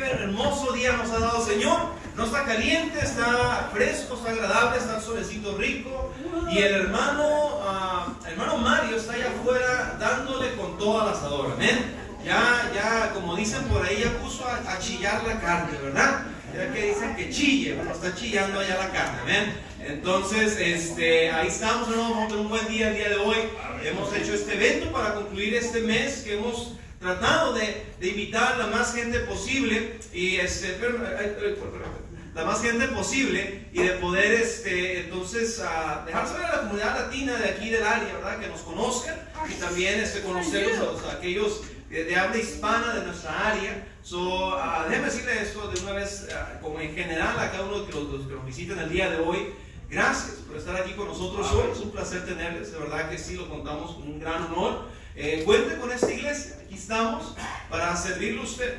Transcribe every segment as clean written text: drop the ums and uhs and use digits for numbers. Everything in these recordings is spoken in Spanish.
hermoso día nos ha dado el Señor. No está caliente, está fresco, está agradable, está el solecito rico. Y el hermano Mario está allá afuera dándole con toda la asadora. Amén. Ya, como dicen por ahí, ya puso a chillar la carne, ¿verdad? Ya que dicen que chille, bueno, está chillando allá la carne, ¿ven? Entonces, ahí estamos, ¿no? Vamos a tener un buen día el día de hoy. Hemos hecho este evento para concluir este mes que hemos tratado de invitar a la más gente posible y la más gente posible y de poder entonces dejar saber a la comunidad latina de aquí del área, ¿verdad? Que nos conozcan y también conocer a aquellos de habla hispana de nuestra área. Déjeme decirle esto de una vez, como en general a cada uno de los que nos visitan el día de hoy. Gracias por estar aquí con nosotros hoy. Es un placer tenerles, de verdad que sí, lo contamos con un gran honor. Cuente con esta iglesia, aquí estamos para servirle a usted.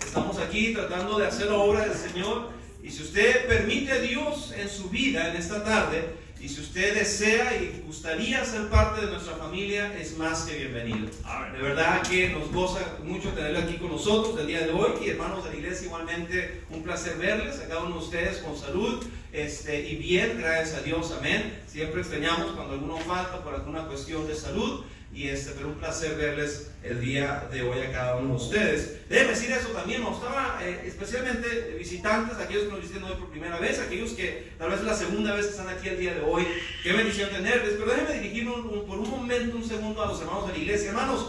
Estamos aquí tratando de hacer la obra del Señor. Y si usted permite a Dios en su vida en esta tarde, y si usted desea y gustaría ser parte de nuestra familia, es más que bienvenido. De verdad que nos goza mucho tenerlo aquí con nosotros el día de hoy. Y hermanos de la iglesia, igualmente un placer verles a cada uno de ustedes con salud y bien, gracias a Dios, amén. Siempre extrañamos cuando alguno falta por alguna cuestión de salud. Pero un placer verles el día de hoy a cada uno de ustedes. Déjenme decir eso también, nos estaba especialmente visitantes, aquellos que nos visitan hoy por primera vez, aquellos que tal vez es la segunda vez que están aquí el día de hoy. Qué bendición tenerles. Pero déjenme dirigirme por un momento, un segundo a los hermanos de la iglesia. Hermanos,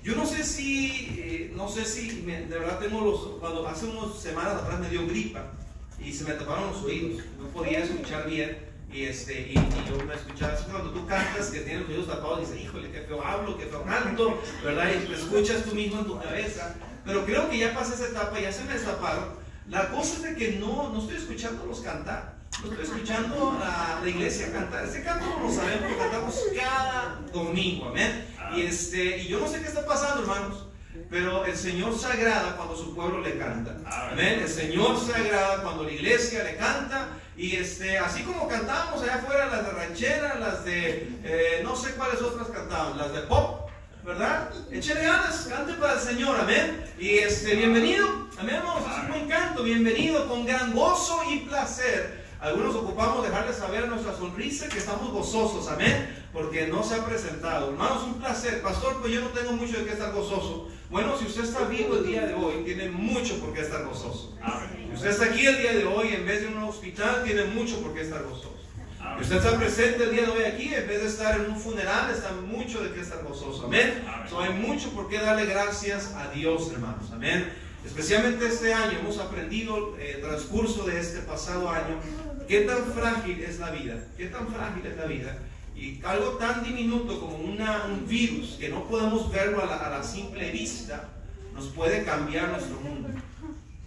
yo no sé si de verdad cuando hace unas semanas atrás me dio gripa y se me taparon los oídos, no podía escuchar bien. Y yo me escuchaba, es cuando tú cantas que tienes los oídos tapados y dices, híjole, qué feo hablo, qué feo canto, ¿verdad? Y te escuchas tú mismo en tu cabeza. Pero creo que ya pasé esa etapa, ya se me destaparon. La cosa es de que no estoy escuchándolos cantar, no estoy escuchando a la iglesia cantar. Este canto no lo sabemos, lo cantamos cada domingo, amén. Y yo no sé qué está pasando, hermanos, pero el Señor se agrada cuando su pueblo le canta. Amén. El Señor se agrada cuando la iglesia le canta. Y así como cantábamos allá afuera las de ranchera, las de no sé cuáles otras cantábamos, las de pop, ¿verdad? Échale ganas, cante para el Señor, amén. Y bienvenido, amén, vamos a hacer un buen canto, bienvenido con gran gozo y placer. Algunos ocupamos dejarles saber nuestra sonrisa que estamos gozosos, amén, porque no se ha presentado. Hermanos, un placer. Pastor, pues yo no tengo mucho de qué estar gozoso. Bueno, si usted está vivo el día de hoy, tiene mucho por qué estar gozoso. Si usted está aquí el día de hoy, en vez de en un hospital, tiene mucho por qué estar gozoso. Si usted está presente el día de hoy aquí, en vez de estar en un funeral, está mucho de qué estar gozoso. Amén. Hay mucho por qué darle gracias a Dios, hermanos. Amén. Especialmente este año hemos aprendido el transcurso de este pasado año qué tan frágil es la vida, qué tan frágil es la vida. Y algo tan diminuto como un virus que no podemos verlo a la simple vista nos puede cambiar nuestro mundo,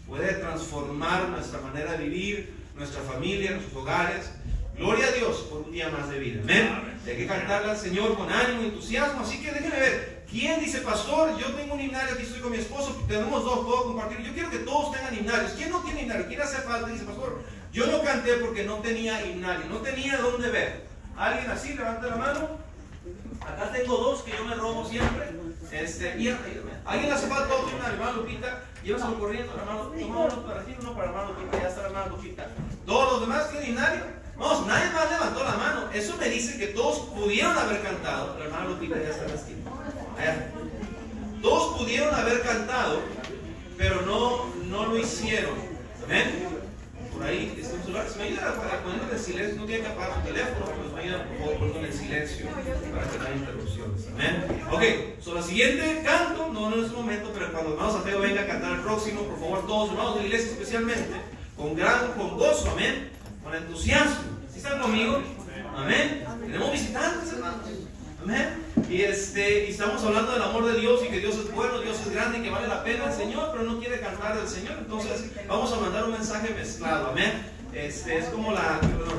puede transformar nuestra manera de vivir, nuestra familia, nuestros hogares. Gloria a Dios por un día más de vida. Amén. Hay que cantarle al Señor con ánimo y entusiasmo. Así que déjenme ver. ¿Quién dice, pastor? Yo tengo un himnario, aquí estoy con mi esposo, tenemos dos, puedo compartir. Yo quiero que todos tengan himnarios. ¿Quién no tiene himnario? ¿Quién hace falta? Dice, pastor, yo no canté porque no tenía himnario, no tenía dónde ver. ¿Alguien así? Levanta la mano. Acá tengo dos que yo me robo siempre. ¿Alguien hace falta otro himnario? Hermano Lupita, llévaselo corriendo, hermano. Toma uno para ti, uno para hermano Lupita. Ya está la hermana Lupita. ¿Todos los demás tienen himnario? Vamos, nadie más levantó la mano. Eso me dice que todos pudieron haber cantado. La hermana Lupita ya está en la esquina. Todos pudieron haber cantado, pero no lo hicieron. ¿Amén? Por ahí está un celular. Se me ayuda a ponerlo en silencio. No tiene que apagar su teléfono, pero me ayuda a ponerlo en silencio para que no haya interrupciones. Amén. Ok, la siguiente canto, no en este momento, pero cuando el hermano Santiago venga a cantar el próximo, por favor, todos hermanos de la iglesia especialmente, con gozo, amén, con entusiasmo. ¿Sí están conmigo? Amén. Tenemos visitantes, hermanos. Amén. Y estamos hablando del amor de Dios y que Dios es bueno, Dios es grande y que vale la pena el Señor, pero no quiere cantar del Señor. Entonces vamos a mandar un mensaje mezclado. Amén. Es como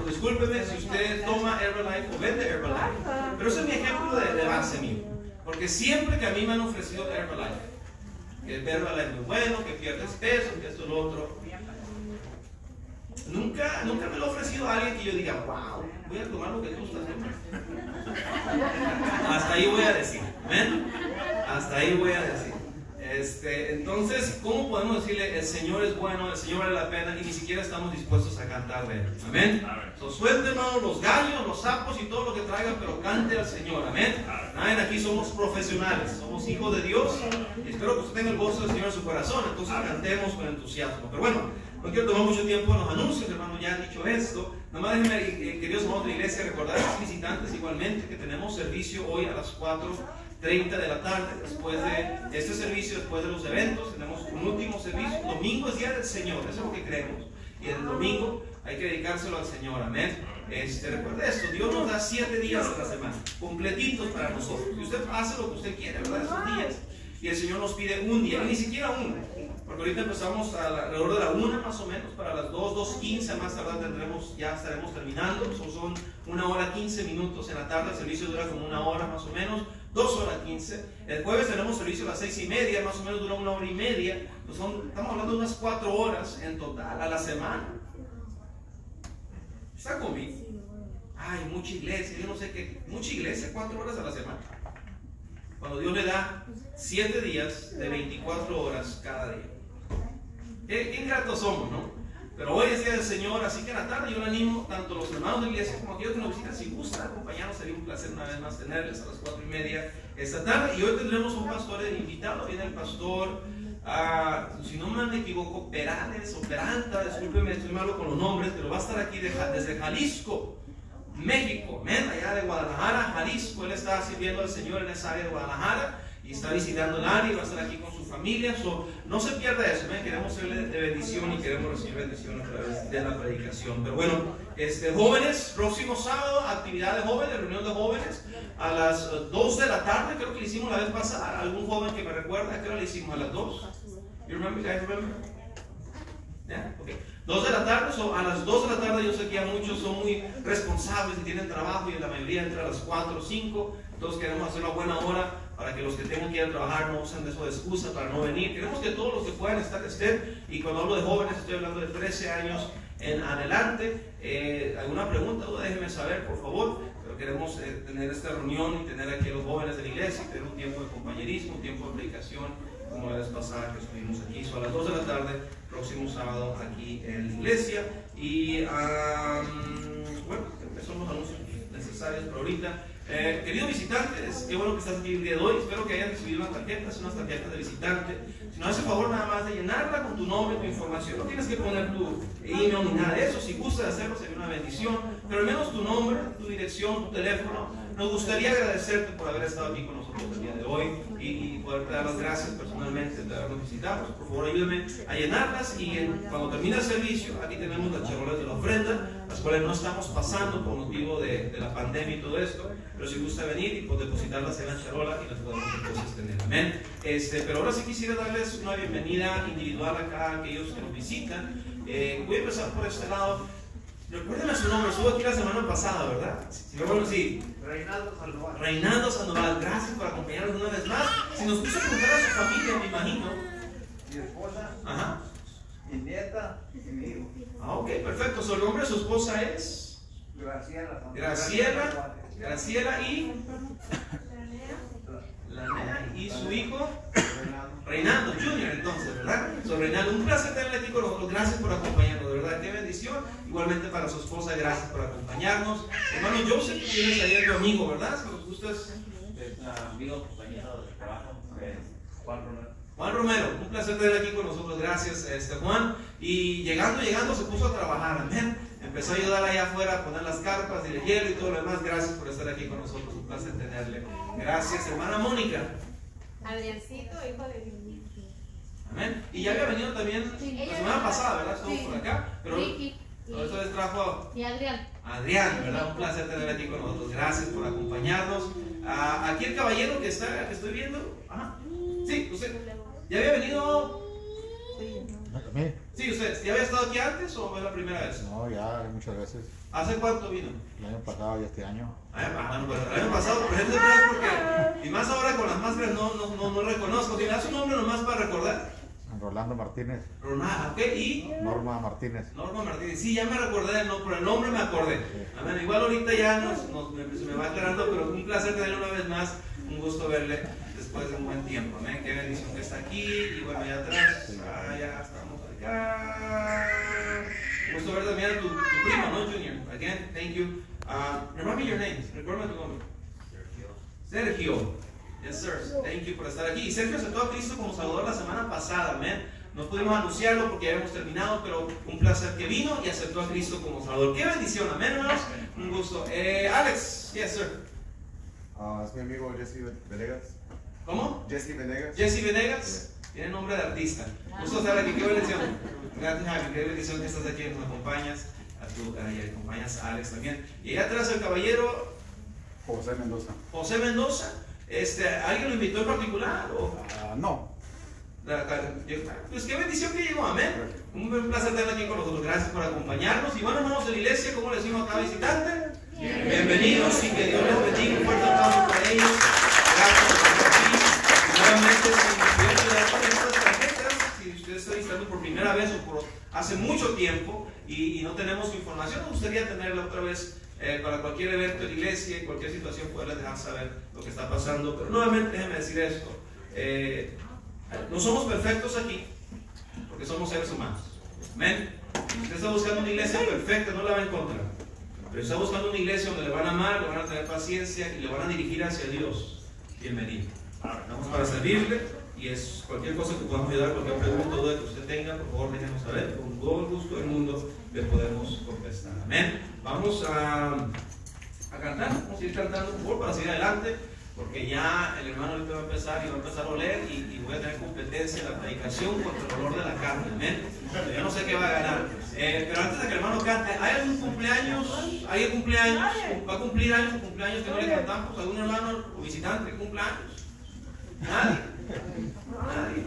discúlpeme si usted toma Herbalife o vende Herbalife, pero ese es mi ejemplo de base mío, porque siempre que a mí me han ofrecido Herbalife, que el Herbalife es muy bueno, que pierdes peso, que esto y lo otro, nunca me lo ha ofrecido a alguien que yo diga, wow, voy a tomar lo que tú estás tomando. Hasta ahí voy a decir, ¿ven? Hasta ahí voy a decir. Entonces, ¿cómo podemos decirle el Señor es bueno, el Señor vale la pena y ni siquiera estamos dispuestos a cantarle? Amén. So, suelte, hermano, los gallos, los sapos y todo lo que traigan, pero cante al Señor. Amén. Nadie aquí somos profesionales, somos hijos de Dios y espero que usted tenga el gozo del Señor en su corazón. Entonces cantemos con entusiasmo. Pero bueno, no quiero tomar mucho tiempo en los anuncios, hermano, ya han dicho esto. Nada más déjenme, queridos hermanos de la iglesia, recordar a los visitantes igualmente que tenemos servicio hoy a las 4:30 de la tarde. Después de este servicio, después de los eventos, tenemos un último servicio. Domingo es día del Señor, eso es lo que creemos. Y el domingo hay que dedicárselo al Señor, amén. Recuerde esto, Dios nos da 7 días a la semana, completitos para nosotros. Y usted hace lo que usted quiere, ¿verdad? Esos días. Y el Señor nos pide un día, ni siquiera uno. Porque ahorita empezamos alrededor de la 1 más o menos, para las 2:15 más tarde ya estaremos terminando. Son 1 hora 15 minutos en la tarde, el servicio dura como 1 hora más o menos, 2 horas 15. El jueves tenemos servicio a las 6:30, más o menos dura 1 hora y media. Estamos hablando de unas 4 horas en total a la semana. ¿Está conmigo? Ay, mucha iglesia, yo no sé qué, mucha iglesia, 4 horas a la semana. Cuando Dios le da 7 días de 24 horas cada día. Qué ingratos somos, ¿no? Pero hoy es día del Señor, así que en la tarde yo le animo tanto a los hermanos de la iglesia como a aquellos que nos visitan. Si gustan acompañarnos, sería un placer una vez más tenerles a las 4:30 esta tarde. Y hoy tendremos un pastor invitado, viene el pastor, si no me equivoco, Perales o Peralta, discúlpeme, estoy malo con los nombres, pero va a estar aquí desde Jalisco, México, allá de Guadalajara, Jalisco. Él está sirviendo al Señor en esa área de Guadalajara y está visitando el área y va a estar aquí con su familia. No se pierda eso, queremos serle de bendición y queremos recibir bendición a través de la predicación. Pero bueno, jóvenes, próximo sábado, actividad de jóvenes, reunión de jóvenes a las 2 de la tarde, creo que le hicimos la vez pasada. ¿Algún joven que me recuerda? ¿A qué hora le hicimos? ¿A las 2? You remember? Guys, remember? Yeah? Okay. 2 de la tarde, a las 2 de la tarde yo sé que ya muchos son muy responsables y tienen trabajo y la mayoría entra a las 4 o 5, entonces queremos hacer una buena hora para que los que tengan que ir a trabajar no usen de eso de excusa para no venir. Queremos que todos los que puedan estar estén, y cuando hablo de jóvenes estoy hablando de 13 años en adelante. ¿Alguna pregunta? Déjenme saber, por favor. Pero queremos tener esta reunión y tener aquí a los jóvenes de la iglesia y tener un tiempo de compañerismo, un tiempo de predicación, como la vez pasada que estuvimos aquí. A las 2 de la tarde, próximo sábado, aquí en la iglesia. Y bueno, esos son los anuncios necesarios por ahorita. Queridos visitantes, qué bueno que estás aquí el día de hoy. Espero que hayan recibido unas tarjetas de visitante. Si no haces el favor nada más de llenarla con tu nombre, tu información. No tienes que poner tu email ni nada de eso. Si gustas hacerlo sería una bendición. Pero al menos tu nombre, tu dirección, tu teléfono. Nos gustaría agradecerte por haber estado aquí con nosotros el día de hoy y poder dar las gracias personalmente de habernos visitado. Por favor, ayúdame a llenarlas y cuando termine el servicio, aquí tenemos las charolas de la ofrenda, las cuales no estamos pasando por motivo de la pandemia y todo esto, pero si gusta venir y pues, depositarlas en la charola y las podemos entonces tener. Amén. Pero ahora sí quisiera darles una bienvenida individual acá a aquellos que nos visitan. Voy a empezar por este lado. Recuérdenme su nombre, estuvo aquí la semana pasada, ¿verdad? Sí. Reinaldo Sandoval. Reinaldo Sandoval, gracias por acompañarnos una vez más. Si nos puso a preguntar a su familia, me imagino. Mi esposa, Ajá. mi nieta y mi hijo. Ok, perfecto. Su nombre de su esposa es Graciela y Lanea, y su hijo Reinaldo Jr. entonces, ¿verdad? Reinaldo, un placer tenerle aquí con nosotros. Gracias por acompañarnos, de verdad, qué bendición. Igualmente para su esposa, gracias por acompañarnos. Hermano Joseph, tú vienes ayer tu amigo, ¿verdad? Si nos gustas. Amigo, compañero de trabajo, Juan Romero. Juan Romero, un placer tenerle aquí con nosotros. Gracias, Juan. Y llegando se puso a trabajar, amén. Empezó a ayudar allá afuera a poner las carpas y el hielo y todo lo demás. Gracias por estar aquí con nosotros, un placer tenerle. Gracias, hermana Mónica. Adriancito, hijo de mi. Amén. Y ya había venido también la semana pasada, ¿verdad? Estuvo por acá. Pero esta vez trajo Y Adrián. Adrián, ¿verdad? Un placer tenerle aquí con nosotros. Gracias por acompañarnos. Aquí el caballero que estoy viendo. Ajá. Sí, usted. ¿Ya había venido? ¿También? Sí, usted. ¿Ya había estado aquí antes o es la primera vez? No, ya muchas veces. ¿Hace cuánto vino? El año pasado y este año. Bueno, pues el año pasado, por ejemplo, porque, y más ahora con las máscaras no reconozco. Si me das un nombre nomás para recordar. Rolando Martínez. Ronald, ¿ok? Y Norma Martínez. Norma Martínez. Sí, ya me recordé, por el nombre me acordé. Amén. Igual ahorita ya se me va aclarando, pero un placer tenerle una vez más. Un gusto verle después de un buen tiempo. Amén. Qué bendición que está aquí. Y bueno, allá atrás, ya estamos acá. Me gusta ver también a tu primo, ¿no, Junior? Again, thank you. Remind me your name. Recuérdame tu nombre. Sergio. Yes, sir. Thank you por estar aquí. Y Sergio aceptó a Cristo como Salvador la semana pasada, amén. No pudimos anunciarlo porque ya habíamos terminado, pero un placer que vino y aceptó a Cristo como Salvador. Qué bendición, amén, hermanos. Un gusto. Alex, yes, sir. Es mi amigo Jesse Venegas. ¿Cómo? Jesse Venegas. Jesse Venegas. Tiene nombre de artista. Gusto estar aquí. Qué bendición. Gracias, Javi. Qué bendición que estás aquí, nos acompañas. Y acompañas a Alex también. Y allá atrás el caballero José Mendoza. José Mendoza. ¿Alguien lo invitó en particular? ¿O? No. Pues qué bendición que llegó, amén. Un placer tenerla aquí con nosotros. Gracias por acompañarnos. Y bueno, hermanos de la iglesia, ¿cómo le decimos a cada visitante? Bienvenidos y que Dios les bendiga. Un fuerte aplauso para ellos. Gracias por estar aquí. Nuevamente, si Dios le da estas tarjetas, si usted está visitando por primera vez o por hace mucho tiempo y no tenemos su información, nos gustaría tenerla otra vez. Para cualquier evento de la iglesia, en cualquier situación, poderles dejar saber lo que está pasando. Pero nuevamente, déjenme decir esto: no somos perfectos aquí, porque somos seres humanos. Amén. Si usted está buscando una iglesia perfecta, no la va a encontrar. Pero está buscando una iglesia donde le van a amar, le van a tener paciencia y le van a dirigir hacia Dios. Bienvenido. Estamos para servirle y es cualquier cosa que podamos ayudar, cualquier pregunta o duda que usted tenga, por favor, déjenos saber. Con todo el gusto del mundo le podemos contestar. Amén. Vamos a cantar, vamos a ir cantando por favor para seguir adelante, porque ya el hermano ahorita va a empezar y va a empezar a oler y voy a tener competencia en la predicación contra el olor de la carne, amén. Yo no sé qué va a ganar, pero antes de que el hermano cante, ¿hay algún cumpleaños? ¿Hay cumpleaños? ¿Va a cumplir años o cumpleaños que no le cantamos? ¿Algún hermano o visitante que cumpla años? ¿Nadie? ¿Nadie?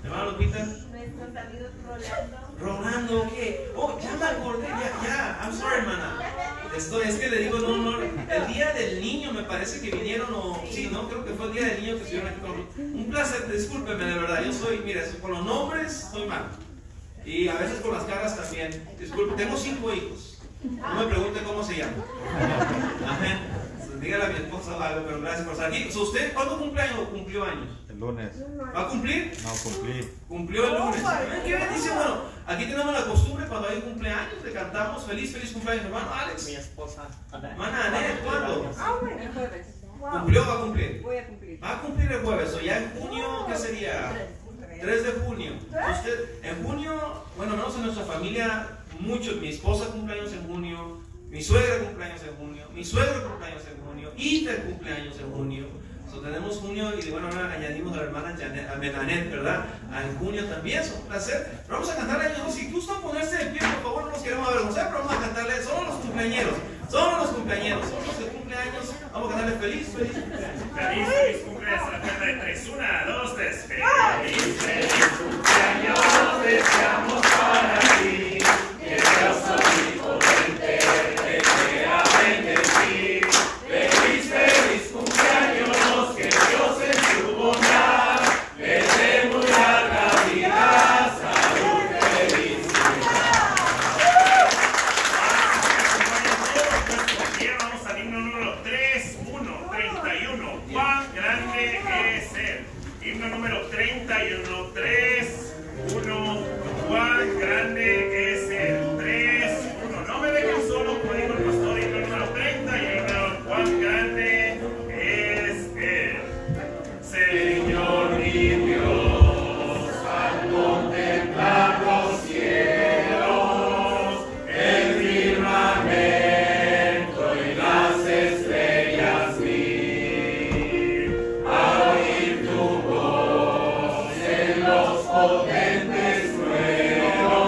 ¿Hermano Lupita? Nuestros amigos Rolando. Rolando, ¿qué? Oh, ya me acordé, ya, I'm sorry, hermana. Es que le digo, no, el día del niño me parece que vinieron, o sí, no, creo que fue el día del niño que estuvieron aquí con nosotros. Un placer, discúlpeme de verdad, yo soy, mire, con los nombres soy malo. Y a veces con las caras también. Disculpe, tengo 5 hijos. No me pregunte cómo se llaman. Amén. Dígale a mi esposa algo, pero gracias por estar aquí. ¿Usted cuándo cumple años o cumplió años? El lunes. ¿Va a cumplir? No, cumplí. Cumplió el lunes. ¡Qué bendición! Bueno, aquí tenemos la costumbre cuando hay un cumpleaños, le cantamos feliz cumpleaños, hermano Alex. Mi esposa. Hermana Anet, ¿cuándo? Bueno, el jueves. ¿Cumplió o va a cumplir? Voy a cumplir. Va a cumplir el jueves, o ya en junio, ¿qué sería? 3 de junio. Usted, en junio, bueno, menos en nuestra familia, muchos, mi esposa cumpleaños en junio, mi suegra cumpleaños en junio, mi suegro cumpleaños en junio, Ifer cumpleaños en junio. Tenemos junio y de buena manera añadimos a la hermana Menanet, ¿verdad? En junio también, es un placer. Pero vamos a cantarle a ellos. Si gustan ponerse de pie, por favor, no nos queremos avergonzar, pero vamos a cantarle solo los cumpleañeros, solo los que cumplen años. Vamos a cantarle feliz cumpleaños. Feliz cumpleaños a la cuenta de 3. 1, 2, 3. Feliz cumpleaños deseamos para ti. Que Dios omnipotente te quiera bendecir. Feliz cumpleaños, que Dios en su bondad le dé muy larga vida, salud, felicidad. Vamos al himno número 31. ¿Cuán grande es Él? Himno número 31, 31. ¿Cuán grande es Él? 31. No me dejen solo, como dijo el pastor, himno número 31. ¿Cuán grande es Él? Señor mi Dios, al contemplar los cielos, el firmamento y las estrellas vi, a oír tu voz en los potentes truenos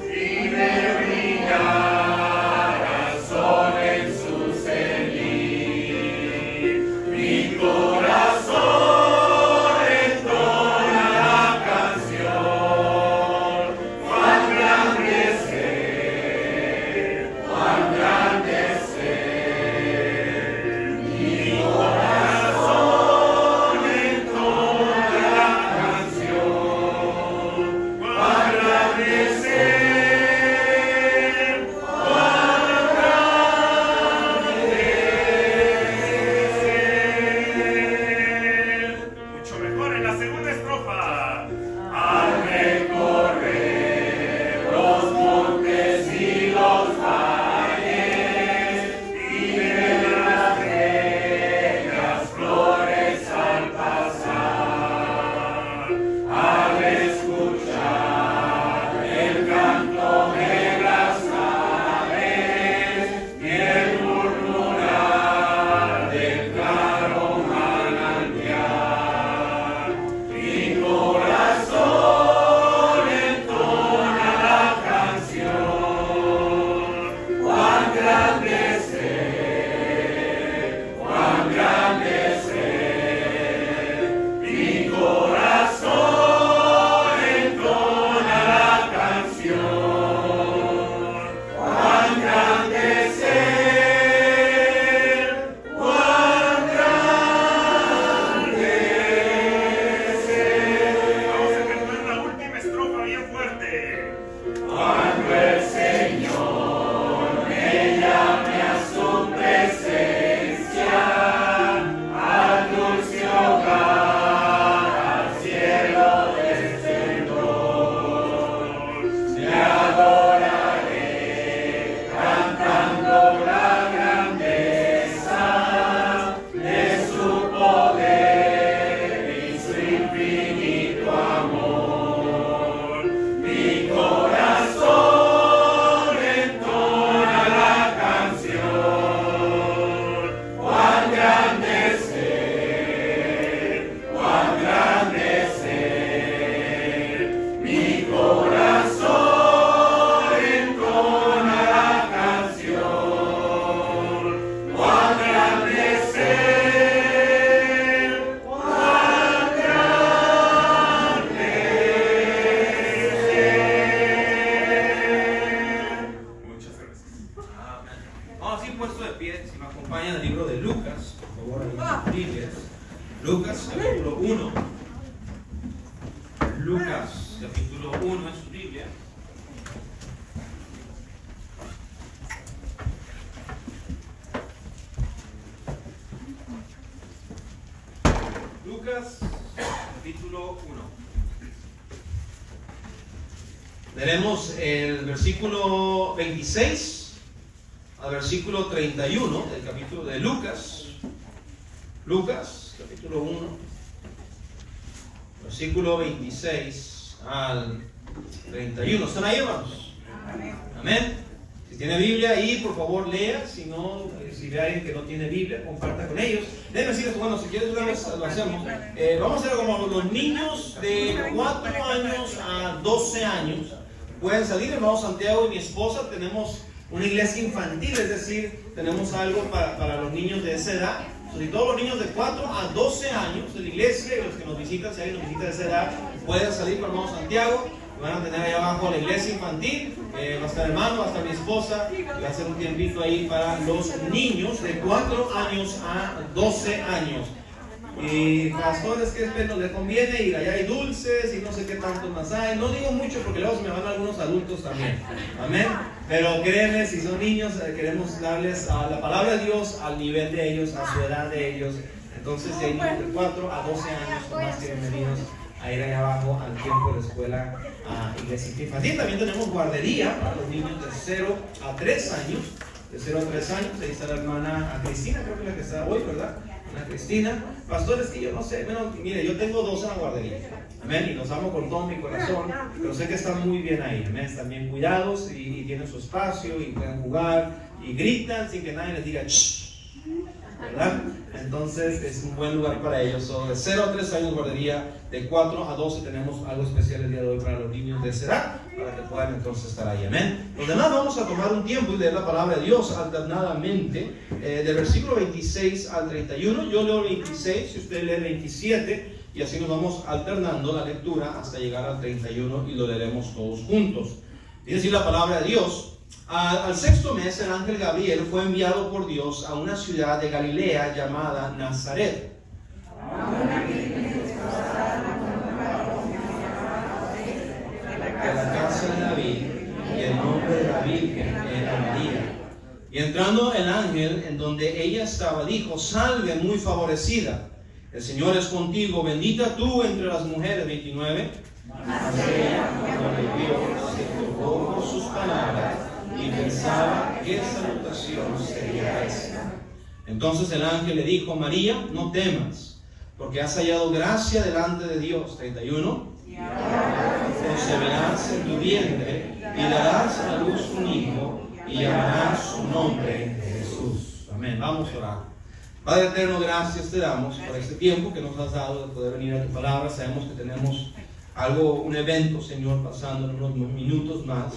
y ver brillar al sol en su cenit. Mi corazón entona la canción. Cuán grande es Él, cuán grande es Él. Mi corazón entona la canción. Lucas, capítulo 1 en su Biblia. Lucas, capítulo 1. Leeremos el versículo 26 al versículo 31 del capítulo de Lucas. Lucas, capítulo 1, versículo 26 al 31. ¿Están ahí, hermanos? Amén. Si tiene Biblia ahí, por favor lea. Si no, si ve a alguien que no tiene Biblia, comparta con ellos. Déjenme decirles, bueno, si quieres una vez lo hacemos. Vamos a hacer como los niños de 4 años a 12 años pueden salir. Hermano Santiago y mi esposa tenemos una iglesia infantil, es decir, tenemos algo para los niños de esa edad. Si todos los niños de 4 a 12 años de la iglesia y los que nos visitan, si alguien nos visita de esa edad, pueden salir con hermano Santiago. Van a tener ahí abajo la iglesia infantil, va a estar hermano, va a estar mi esposa, y va a ser un tiempito ahí para los niños de 4 años a 12 años. Y pastores, que no le conviene ir, allá hay dulces y no sé qué tanto más hay. No digo mucho porque luego se me van algunos adultos también. Amén. Pero créanme, si son niños, queremos darles a la palabra de Dios al nivel de ellos, a su edad de ellos. Entonces, si hay niños de 4 a 12 años, son más que bienvenidos a ir allá abajo al tiempo de la escuela a iglesia infantil. También tenemos guardería para los niños de 0 a 3 años. De 0 a 3 años, ahí está la hermana Cristina, creo que es la que está hoy, ¿verdad? Ana Cristina. Pastores, que yo no sé, bueno, mire, yo tengo 2 en la guardería. Amén, y los amo con todo mi corazón, pero sé que están muy bien ahí. Amén, están bien cuidados y tienen su espacio y pueden jugar y gritan sin que nadie les diga shh, ¿verdad? Entonces es un buen lugar para ellos. De 0 a 3 años guardería, de 4 a 12 tenemos algo especial el día de hoy para los niños de esa edad, para que puedan entonces estar ahí. Amén. Los demás vamos a tomar un tiempo y leer la palabra de Dios alternadamente, del versículo 26 al 31. Yo leo el 26, si usted lee el 27, y así nos vamos alternando la lectura hasta llegar al 31 y lo leeremos todos juntos. Dice así la palabra de Dios. Al 6º mes el ángel Gabriel fue enviado por Dios a una ciudad de Galilea llamada Nazaret. De la casa de David, y el nombre de la Virgen era María. Y entrando el ángel en donde ella estaba, dijo: salve muy favorecida, el Señor es contigo, bendita tú entre las mujeres. 29. Mas ella, cuando le vio, se tocó por sus palabras y pensaba qué salutación sería esta. Entonces el ángel le dijo: María, no temas, porque has hallado gracia delante de Dios. 31. Concebirás en tu vientre y darás a luz un hijo y llamarás su nombre Jesús. Amén. Vamos a orar. Padre eterno, gracias te damos por este tiempo que nos has dado de poder venir a tu palabra. Sabemos que tenemos un evento, Señor, pasando en unos minutos más.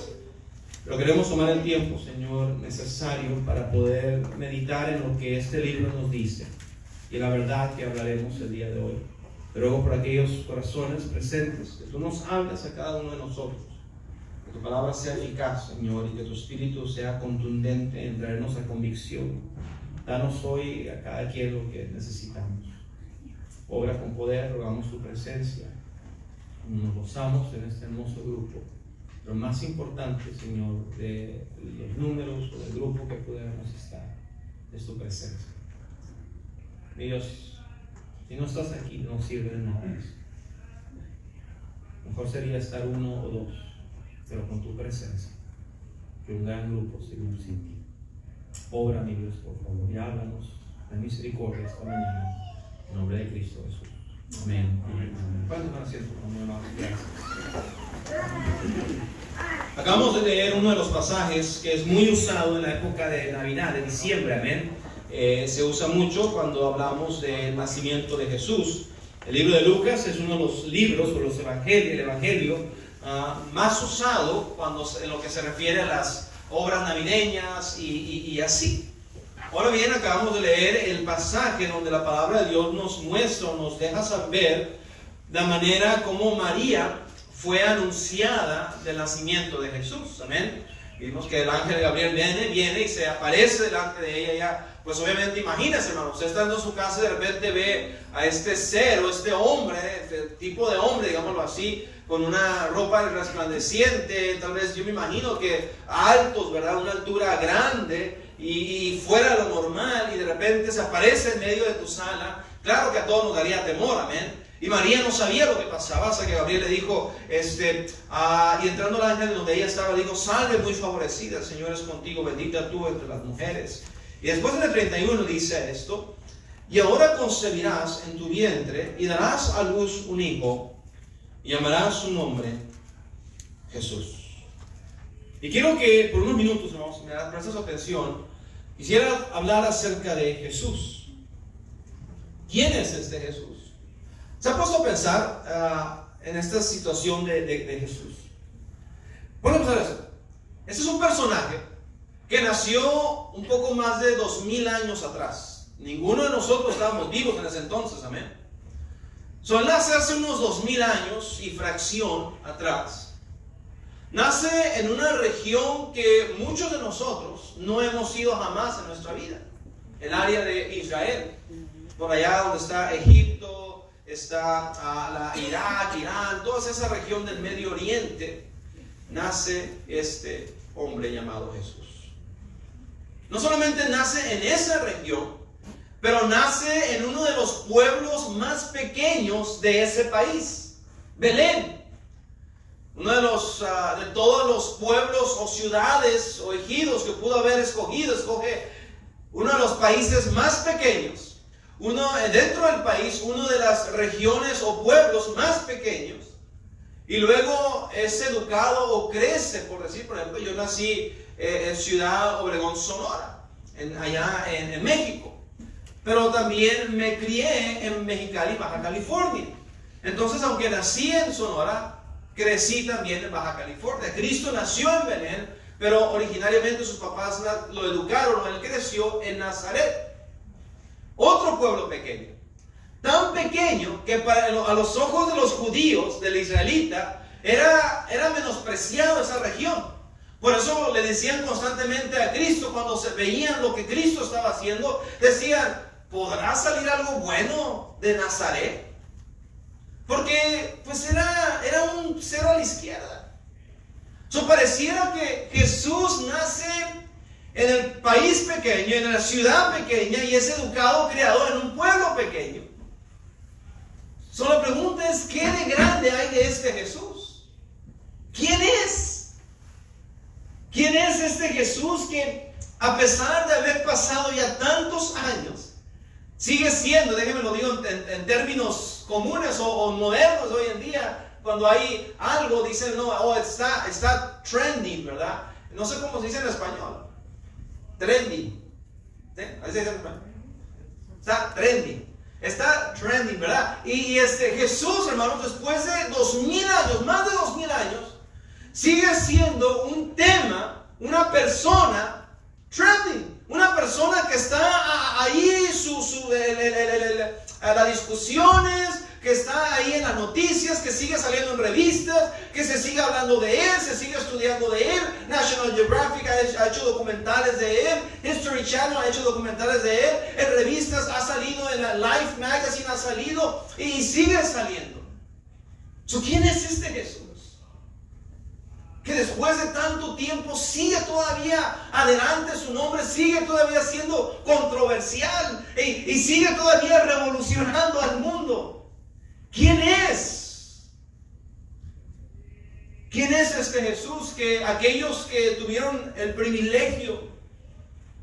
Pero queremos tomar el tiempo, Señor, necesario para poder meditar en lo que este libro nos dice y en la verdad que hablaremos el día de hoy. Te ruego por aquellos corazones presentes, que tú nos hables a cada uno de nosotros, que tu palabra sea eficaz, Señor, y que tu espíritu sea contundente en traernos a convicción. Danos hoy a cada quien lo que necesitamos. Obra con poder, rogamos tu presencia. Nos gozamos en este hermoso grupo. Lo más importante, Señor, de los números o del grupo que pudiéramos estar, es tu presencia. Mi Dios, si no estás aquí, no sirve de nada eso. Mejor sería estar 1 o 2, pero con tu presencia, que un gran grupo, Señor, sin ti. Obra, mi Dios, por favor, y háblanos de misericordia esta mañana, en nombre de Cristo Jesús. Amén. ¿Cuántos van haciendo? Gracias. Acabamos de leer uno de los pasajes que es muy usado en la época de Navidad, de diciembre, amén. Se usa mucho cuando hablamos del nacimiento de Jesús. El libro de Lucas es uno de los libros o los evangelios, el evangelio más usado en lo que se refiere a las obras navideñas y así. Ahora bien, acabamos de leer el pasaje donde la palabra de Dios nos muestra, nos deja saber la manera como María fue anunciada del nacimiento de Jesús. Amén. Vimos que el ángel Gabriel viene y se aparece delante de ella. Pues obviamente, imagínese, hermano, usted estando en su casa y de repente ve a este ser o este hombre, este tipo de hombre, digámoslo así, con una ropa resplandeciente, tal vez yo me imagino que altos, ¿verdad? Una altura grande y fuera de lo normal, y de repente se aparece en medio de tu sala. Claro que a todos nos daría temor, amén. Y María no sabía lo que pasaba hasta que Gabriel le dijo, y entrando el ángel donde ella estaba, dijo: salve muy favorecida, el Señor es contigo, bendita tú entre las mujeres. Y después en el 31 dice esto: y ahora concebirás en tu vientre y darás a luz un hijo, y llamarás su nombre Jesús. Y quiero que por unos minutos, hermanos, me prestes atención. Quisiera hablar acerca de Jesús. ¿Quién es este Jesús? ¿Se ha puesto a pensar en esta situación de Jesús? Bueno, pues este es un personaje que nació un poco más de 2000 años atrás. Ninguno de nosotros estábamos vivos en ese entonces, amén. Él nace hace unos 2000 años y fracción atrás. Nace en una región que muchos de nosotros no hemos ido jamás en nuestra vida. El área de Israel. Por allá donde está Egipto, está Irak, Irán, toda esa región del Medio Oriente, nace este hombre llamado Jesús. No solamente nace en esa región, pero nace en uno de los pueblos más pequeños de ese país, Belén. Uno de todos los pueblos o ciudades o ejidos que pudo haber escogido, escoge uno de los países más pequeños. Dentro del país, una de las regiones o pueblos más pequeños, y luego es educado o crece, por decir, por ejemplo, yo nací en Ciudad Obregón, Sonora, allá en México, pero también me crié en Mexicali, Baja California. Entonces, aunque nací en Sonora, crecí también en Baja California. Cristo nació en Belén, pero originariamente sus papás lo educaron, él creció en Nazaret. Otro pueblo pequeño, tan pequeño que a los ojos de los judíos, del israelita, era menospreciado esa región. Por eso le decían constantemente a Cristo, cuando se veían lo que Cristo estaba haciendo, decían: ¿podrá salir algo bueno de Nazaret? Porque pues era un cero a la izquierda. Pareciera que Jesús nace en el país pequeño, en la ciudad pequeña, y es educado, criado en un pueblo pequeño. La pregunta es: ¿qué de grande hay de este Jesús? ¿Quién es? ¿Quién es este Jesús que, a pesar de haber pasado ya tantos años, sigue siendo, déjenme lo digo en términos comunes o modernos hoy en día, cuando hay algo, dicen, no, está trending, ¿verdad? No sé cómo se dice en español. Trending. ¿Sí? Así se dice en español. Está trending. Está trending, ¿verdad? Y Jesús, hermanos, después de 2000 años, más de 2000 años, sigue siendo un tema, una persona trending. Una persona que está ahí, las discusiones, que está ahí en las noticias, que sigue saliendo en revistas, que se sigue hablando de él, se sigue estudiando de él. National Geographic ha hecho documentales de él, History Channel ha hecho documentales de él, en revistas ha salido, en la Life Magazine ha salido y sigue saliendo. ¿Quién es este Jesús? Que después de tanto tiempo sigue todavía adelante, su nombre sigue todavía siendo controversial y sigue todavía revolucionando al mundo. ¿Quién es? ¿Quién es este Jesús? Que aquellos que tuvieron el privilegio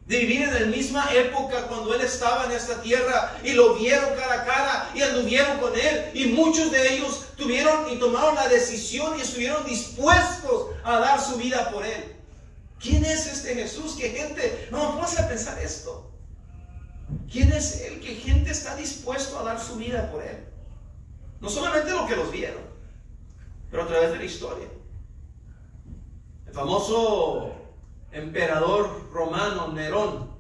de vivir en la misma época cuando Él estaba en esta tierra y lo vieron cara a cara y anduvieron con Él, y muchos de ellos tuvieron y tomaron la decisión y estuvieron dispuestos a dar su vida por Él. ¿Quién es este Jesús? Que gente, vamos a pensar esto. ¿Quién es Él? Que gente está dispuesto a dar su vida por Él. No solamente lo que los vieron, pero a través de la historia. El famoso emperador romano Nerón,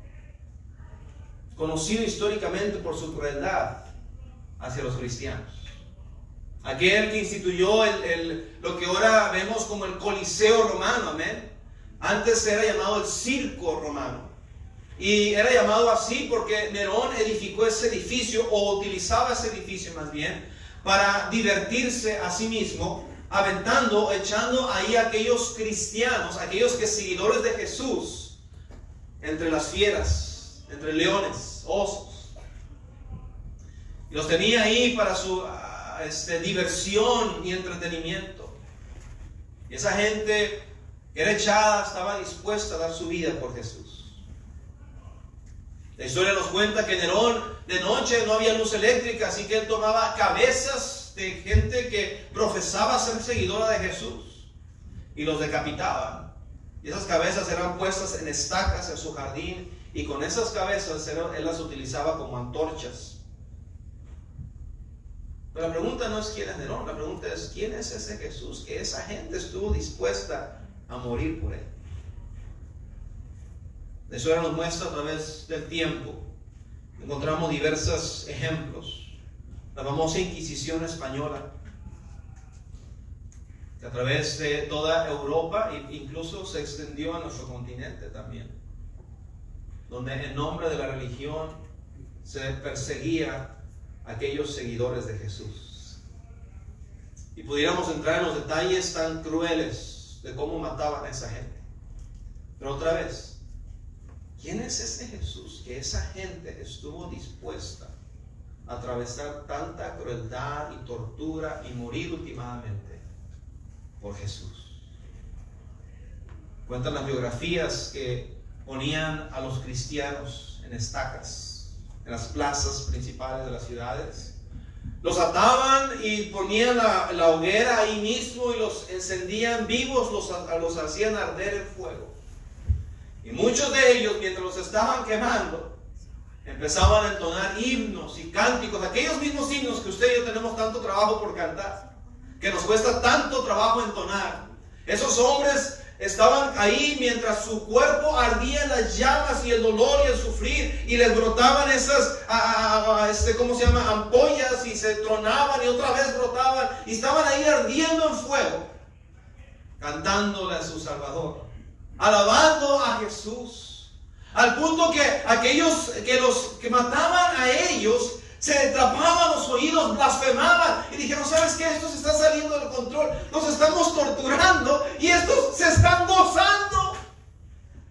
conocido históricamente por su crueldad hacia los cristianos. Aquel que instituyó lo que ahora vemos como el Coliseo romano, amén. Antes era llamado el Circo romano. Y era llamado así porque Nerón edificó ese edificio, o utilizaba ese edificio más bien, para divertirse a sí mismo aventando, echando ahí a aquellos cristianos, aquellos que seguidores de Jesús, entre las fieras, entre leones, osos. Y los tenía ahí para su diversión y entretenimiento. Y esa gente que era echada estaba dispuesta a dar su vida por Jesús. La historia nos cuenta que Nerón, de noche no había luz eléctrica, así que él tomaba cabezas de gente que profesaba ser seguidora de Jesús y los decapitaba. Y esas cabezas eran puestas en estacas en su jardín, y con esas cabezas él las utilizaba como antorchas. Pero la pregunta no es quién es Nerón, la pregunta es quién es ese Jesús que esa gente estuvo dispuesta a morir por él. La historia nos muestra a través del tiempo. Encontramos diversos ejemplos. La famosa Inquisición española, que a través de toda Europa incluso se extendió a nuestro continente también, donde en nombre de la religión se perseguía a aquellos seguidores de Jesús. Y pudiéramos entrar en los detalles tan crueles de cómo mataban a esa gente. Pero otra vez, ¿quién es ese Jesús que esa gente estuvo dispuesta a atravesar tanta crueldad y tortura y morir últimamente por Jesús? Cuentan las biografías que ponían a los cristianos en estacas en las plazas principales de las ciudades. Los ataban y ponían la hoguera ahí mismo y los encendían vivos, los hacían arder en fuego. Y muchos de ellos, mientras los estaban quemando, empezaban a entonar himnos y cánticos, aquellos mismos himnos que usted y yo tenemos tanto trabajo por cantar, que nos cuesta tanto trabajo entonar. Esos hombres estaban ahí mientras su cuerpo ardía en las llamas y el dolor y el sufrir, y les brotaban esas ampollas, y se tronaban y otra vez brotaban, y estaban ahí ardiendo en fuego, cantándole a su Salvador, alabando a Jesús, al punto que aquellos que mataban a ellos se tapaban los oídos, blasfemaban y dijeron: ¿sabes qué? Esto se está saliendo del control, nos estamos torturando y estos se están gozando.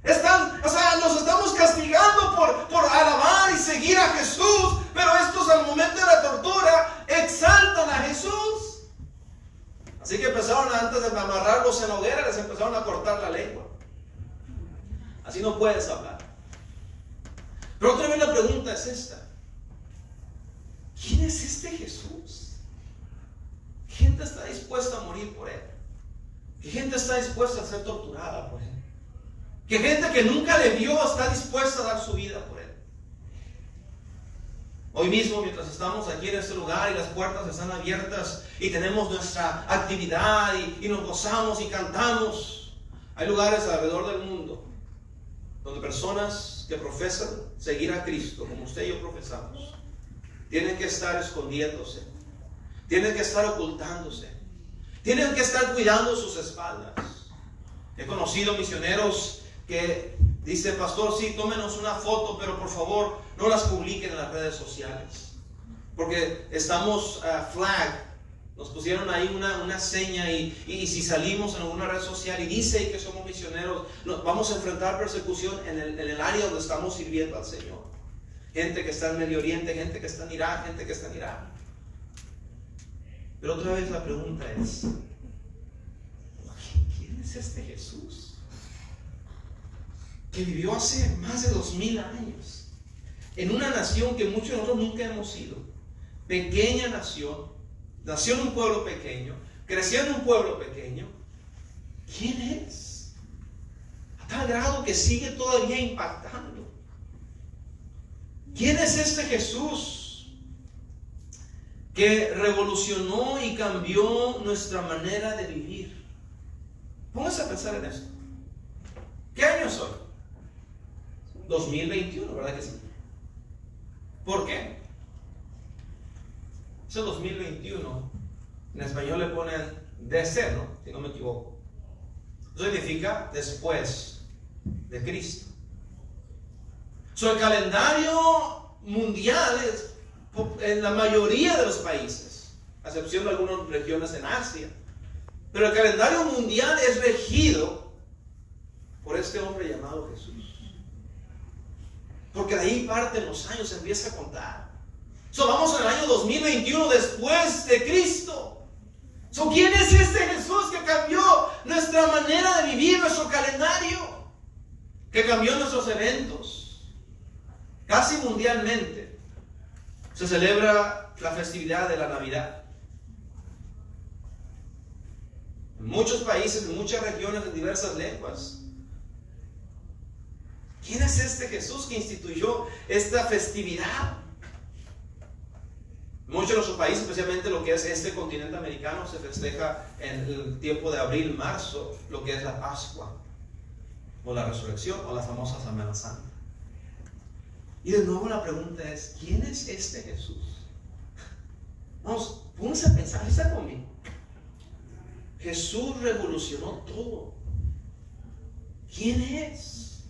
Nos estamos castigando por alabar y seguir a Jesús, pero estos al momento de la tortura exaltan a Jesús. Así que empezaron, antes de amarrarlos en la hoguera, les empezaron a cortar la lengua. Así no puedes hablar. Pero otra vez la pregunta es esta: ¿quién es este Jesús? ¿Qué gente está dispuesta a morir por él? ¿Qué gente está dispuesta a ser torturada por él? ¿Qué gente que nunca le vio está dispuesta a dar su vida por él? Hoy mismo, mientras estamos aquí en este lugar y las puertas están abiertas y tenemos nuestra actividad y nos gozamos y cantamos, hay lugares alrededor del mundo donde personas que profesan seguir a Cristo, como usted y yo profesamos, tienen que estar escondiéndose, tienen que estar ocultándose, tienen que estar cuidando sus espaldas. He conocido misioneros que dicen: pastor, sí, tómenos una foto, pero por favor no las publiquen en las redes sociales, porque estamos flag. Nos pusieron ahí una seña y si salimos en alguna red social y dice ahí que somos misioneros, vamos a enfrentar persecución en el área donde estamos sirviendo al Señor. Gente que está en Medio Oriente, gente que está en Irak, gente que está en Irán. Pero otra vez la pregunta es: ¿quién es este Jesús? Que vivió hace más de 2000 años en una nación que muchos de nosotros nunca hemos ido. Pequeña nación, nació en un pueblo pequeño, creció en un pueblo pequeño. ¿Quién es? A tal grado que sigue todavía impactando. ¿Quién es este Jesús que revolucionó y cambió nuestra manera de vivir? Póngase a pensar en esto. ¿Qué año es hoy? 2021, ¿verdad que sí? ¿Por qué? Ese 2021, en español le ponen DC, ¿no? Si no me equivoco. Eso significa después de Cristo. El calendario mundial es en la mayoría de los países, a excepción de algunas regiones en Asia, Pero el calendario mundial es regido por este hombre llamado Jesús. Porque de ahí parten los años, se empieza a contar. Vamos en el año 2021 después de Cristo. ¿Quién es este Jesús que cambió nuestra manera de vivir, nuestro calendario? Que cambió nuestros eventos. Casi mundialmente se celebra la festividad de la Navidad. En muchos países, en muchas regiones, en diversas lenguas. ¿Quién es este Jesús que instituyó esta festividad? En muchos de nuestros países, especialmente lo que es este continente americano, se festeja en el tiempo de abril, marzo, lo que es la Pascua, o la Resurrección, o la famosa Semana Santa. Y de nuevo la pregunta es, ¿quién es este Jesús? Vamos, pónganse a pensar, está conmigo. Jesús revolucionó todo. ¿Quién es?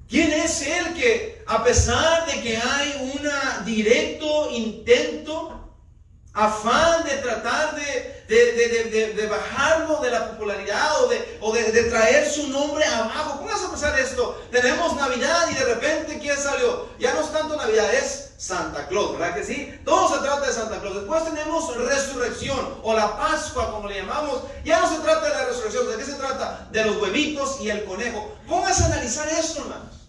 ¿Quién es Él que, a pesar de que hay un directo intento, afán de tratar de bajarlo de la popularidad o de traer su nombre abajo? Pónganse a pensar esto. Tenemos Navidad y de repente, ¿quién salió? Ya no es tanto Navidad, es Santa Claus, ¿verdad que sí? Todo se trata de Santa Claus. Después tenemos resurrección o la Pascua, como le llamamos. Ya no se trata de la resurrección. ¿De qué se trata? De los huevitos y el conejo. Pónganse a analizar esto, hermanos.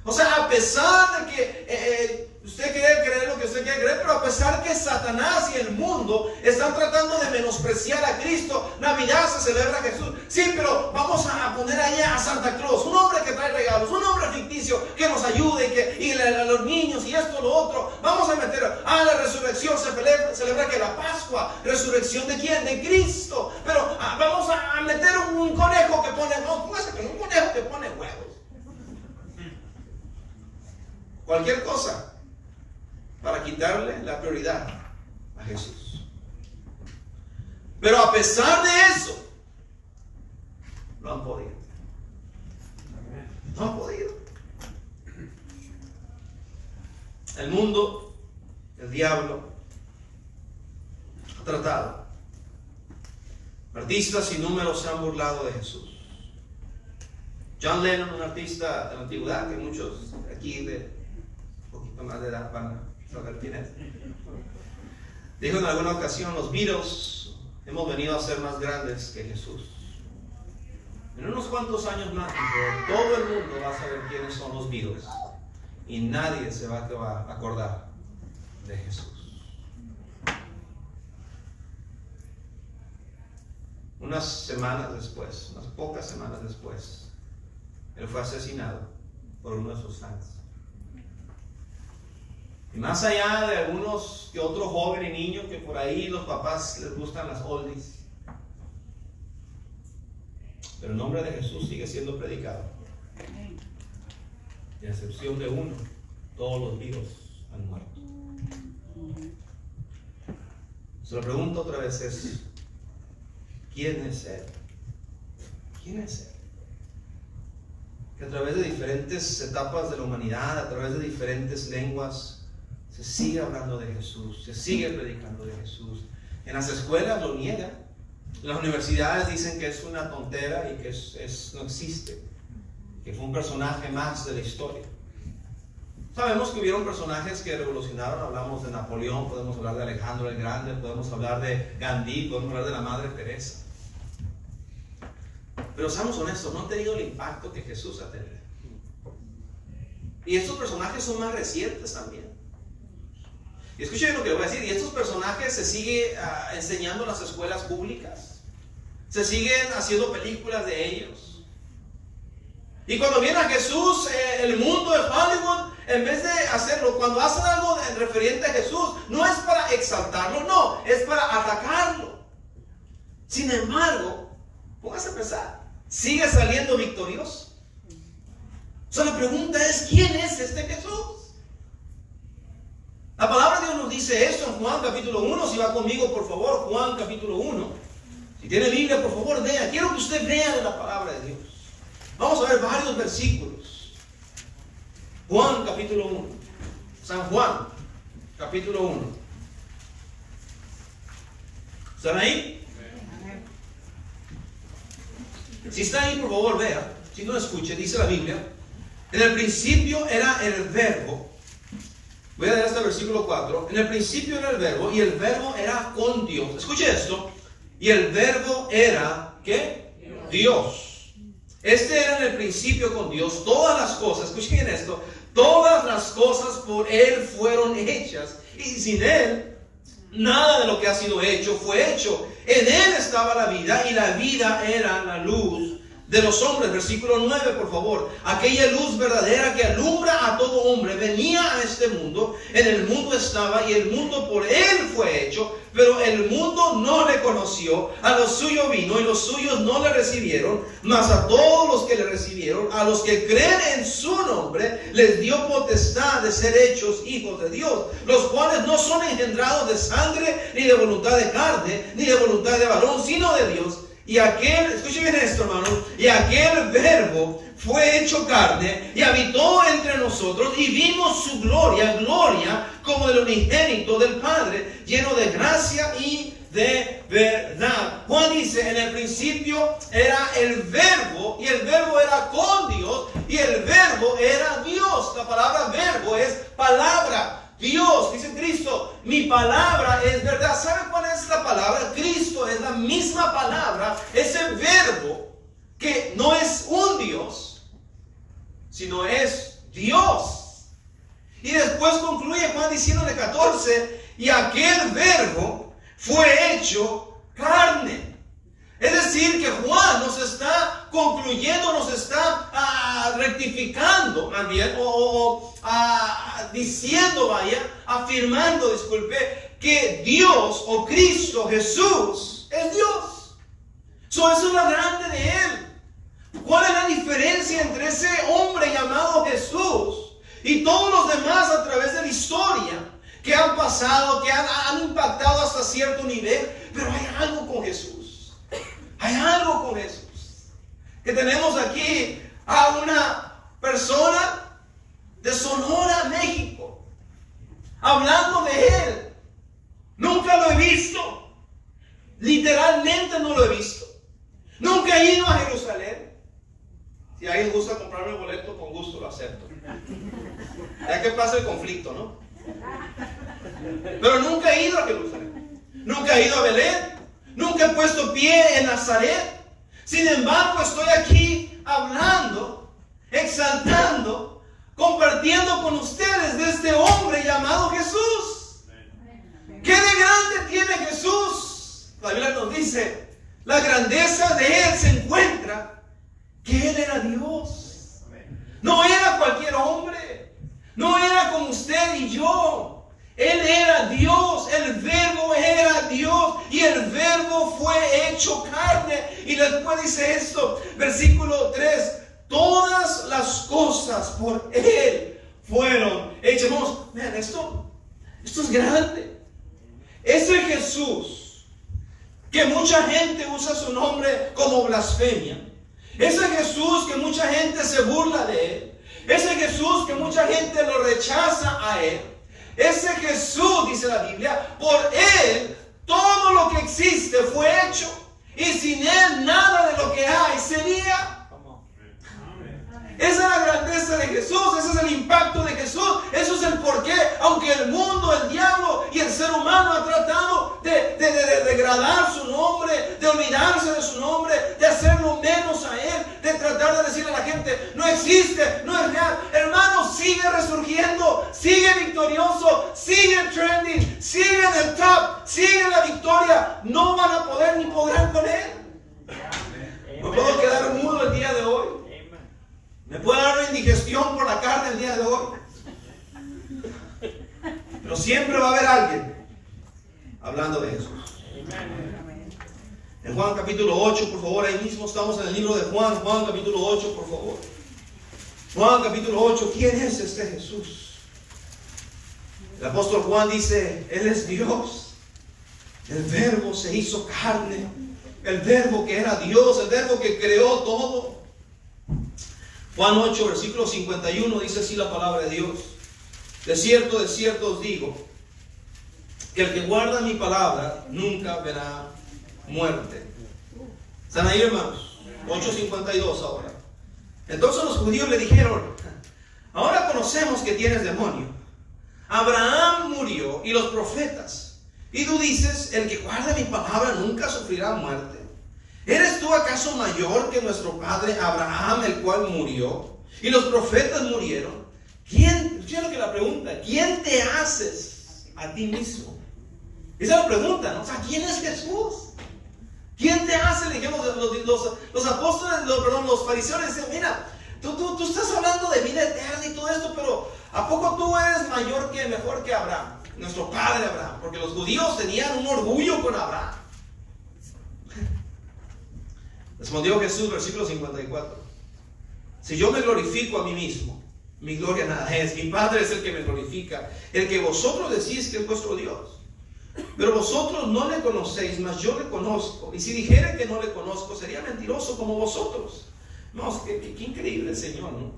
O sea, a pesar de que usted quiere creer lo que usted quiere creer, pero a pesar que Satanás y el mundo están tratando de menospreciar a Cristo, Navidad se celebra a Jesús. Sí, pero vamos a poner ahí a Santa Claus, un hombre que trae regalos, un hombre ficticio que nos ayude y a los niños y esto, lo otro. Vamos a meter a la resurrección, se celebra que la Pascua, resurrección ¿de quién? De Cristo. Pero vamos a meter un conejo que pone, no, póngase con un conejo que pone huevos. Cualquier cosa para quitarle la prioridad a Jesús. Pero a pesar de eso, no han podido. No han podido. El mundo, el diablo, ha tratado. Artistas sin número se han burlado de Jesús. John Lennon, un artista de la antigüedad que muchos aquí de más de edad van a saber quién es. Dijo en alguna ocasión, los Beatles hemos venido a ser más grandes que Jesús. En unos cuantos años más, todo el mundo va a saber quiénes son los Beatles y nadie se va a acordar de Jesús. Unas semanas después, unas pocas semanas después, él fue asesinado por uno de sus fans. Y más allá de algunos que otro joven y niño que por ahí los papás les gustan las oldies, pero el nombre de Jesús sigue siendo predicado. Y a excepción de uno, todos los vivos han muerto. Se lo pregunto otra vez es, ¿quién es Él? ¿Quién es Él? Que a través de diferentes etapas de la humanidad, a través de diferentes lenguas, se sigue hablando de Jesús, se sigue predicando de Jesús. En las escuelas lo niegan, en las universidades dicen que es una tontera y que no existe, que fue un personaje más de la historia. Sabemos que hubieron personajes que revolucionaron, hablamos de Napoleón, podemos hablar de Alejandro el Grande, podemos hablar de Gandhi, podemos hablar de la Madre Teresa. Pero seamos honestos, no han tenido el impacto que Jesús ha tenido. Y estos personajes son más recientes también. Y escuchen lo que voy a decir, y estos personajes se siguen enseñando en las escuelas públicas, se siguen haciendo películas de ellos. Y cuando viene a Jesús, el mundo de Hollywood, en vez de hacerlo, cuando hacen algo referente a Jesús, no es para exaltarlo, no, es para atacarlo. Sin embargo, póngase a pensar, sigue saliendo victorioso. O sea, la pregunta es, ¿quién es este Jesús? La palabra de Dios nos dice esto en Juan capítulo 1. Si va conmigo, por favor, Juan capítulo 1. Si tiene Biblia, por favor, vea. Quiero que usted vea de la palabra de Dios. Vamos a ver varios versículos. Juan capítulo 1. San Juan capítulo 1. ¿Están ahí? Si está ahí, por favor, vea. Si no escuche, dice la Biblia. En el principio era el verbo. Voy a leer hasta el versículo 4. En el principio era el verbo, y el verbo era con Dios. Escuche esto. Y el verbo era, ¿qué? Dios. Este era en el principio con Dios. Todas las cosas, escuchen bien esto, todas las cosas por Él fueron hechas. Y sin Él, nada de lo que ha sido hecho fue hecho. En Él estaba la vida, y la vida era la luz de los hombres. Versículo 9, por favor. Aquella luz verdadera que alumbra a todo hombre venía a este mundo. En el mundo estaba, y el mundo por Él fue hecho, pero el mundo no le conoció. A los suyos vino, y los suyos no le recibieron. Mas a todos los que le recibieron, a los que creen en su nombre, les dio potestad de ser hechos hijos de Dios, los cuales no son engendrados de sangre, ni de voluntad de carne, ni de voluntad de varón, sino de Dios. Y aquel, escuchen bien esto, hermanos, y aquel verbo fue hecho carne y habitó entre nosotros, y vimos su gloria, gloria como del unigénito del Padre, lleno de gracia y de verdad. Juan dice, en el principio era el verbo, y el verbo era con Dios, y el verbo era Dios. La palabra verbo es palabra. Dios, dice Cristo, mi palabra es verdad. ¿Sabe cuál es la palabra? Cristo es la misma palabra, ese verbo que no es un Dios, sino es Dios. Y después concluye Juan diciéndole 14, y aquel verbo fue hecho carne. Es decir, que Juan nos está concluyendo, nos está rectificando, más bien, diciendo, afirmando, disculpe, que Dios o Cristo Jesús es Dios. Eso es lo grande de Él. ¿Cuál es la diferencia entre ese hombre llamado Jesús y todos los demás a través de la historia que han pasado, que han impactado hasta cierto nivel? Pero hay algo con Jesús. Hay algo con Jesús. Que tenemos aquí a una persona de Sonora, México, hablando de Él. Nunca lo he visto. Literalmente no lo he visto. Nunca he ido a Jerusalén. Si alguien gusta comprarme el boleto, con gusto lo acepto. Ya que pasa el conflicto, ¿no? Pero nunca he ido a Jerusalén. Nunca he ido a Belén. Nunca he puesto pie en Nazaret. Sin embargo, estoy aquí hablando, exaltando, compartiendo con ustedes de este hombre llamado Jesús. ¿Qué de grande tiene Jesús? La Biblia nos dice, la grandeza de Él se encuentra que Él era Dios. No era cualquier hombre. No era como usted y yo. Él era Dios, el verbo era Dios, y el verbo fue hecho carne. Y después dice esto, versículo 3, todas las cosas por Él fueron hechas. Vamos, vean esto es grande. Ese Jesús, que mucha gente usa su nombre como blasfemia. Ese Jesús que mucha gente se burla de Él. Ese Jesús que mucha gente lo rechaza a Él. Ese Jesús, dice la Biblia, por Él todo lo que existe fue hecho. Y sin Él nada de lo que hay sería. Esa es la grandeza de Jesús, ese es el impacto de Jesús, eso es el porqué. Aunque el mundo, el diablo y el ser humano ha tratado de degradar su nombre, de olvidarse de su nombre, de hacerlo menos a Él, de tratar de decirle a la gente, no existe, no es real. Hermano, sigue resurgiendo, sigue victorioso, sigue trending, sigue en el top, sigue en la victoria. No van a poder ni podrán con Él. Me puedo quedar mudo el día de hoy. Me puede dar una indigestión por la carne el día de hoy. Pero siempre va a haber alguien hablando de Jesús. En Juan capítulo 8, por favor, ahí mismo estamos en el libro de Juan. Juan capítulo 8, por favor. Juan capítulo 8, ¿quién es este Jesús? El apóstol Juan dice, Él es Dios. El verbo se hizo carne. El verbo que era Dios, el verbo que creó todo. Juan 8, versículo 51, dice así la palabra de Dios. De cierto os digo, que el que guarda mi palabra nunca verá muerte. ¿Están ahí, hermanos? 8:52 ahora. Entonces los judíos le dijeron: ahora conocemos que tienes demonio. Abraham murió y los profetas, y tú dices: el que guarda mi palabra nunca sufrirá muerte. ¿Eres tú acaso mayor que nuestro padre Abraham, el cual murió, y los profetas murieron? ¿Quién? Escuchen lo que la pregunta: ¿quién te haces a ti mismo? Esa es la pregunta, ¿no? O sea, ¿quién es Jesús? ¿Quién te hace? Le dijeron los apóstoles, los fariseos, decían: mira, tú estás hablando de vida eterna y todo esto, pero ¿a poco tú eres mejor que Abraham, nuestro padre Abraham? Porque los judíos tenían un orgullo con Abraham. Respondió Jesús, versículo 54: si yo me glorifico a mí mismo, mi gloria nada es. Mi Padre es el que me glorifica, el que vosotros decís que es vuestro Dios. Pero vosotros no le conocéis, mas yo le conozco. Y si dijere que no le conozco, sería mentiroso como vosotros. No, qué increíble el Señor, ¿no?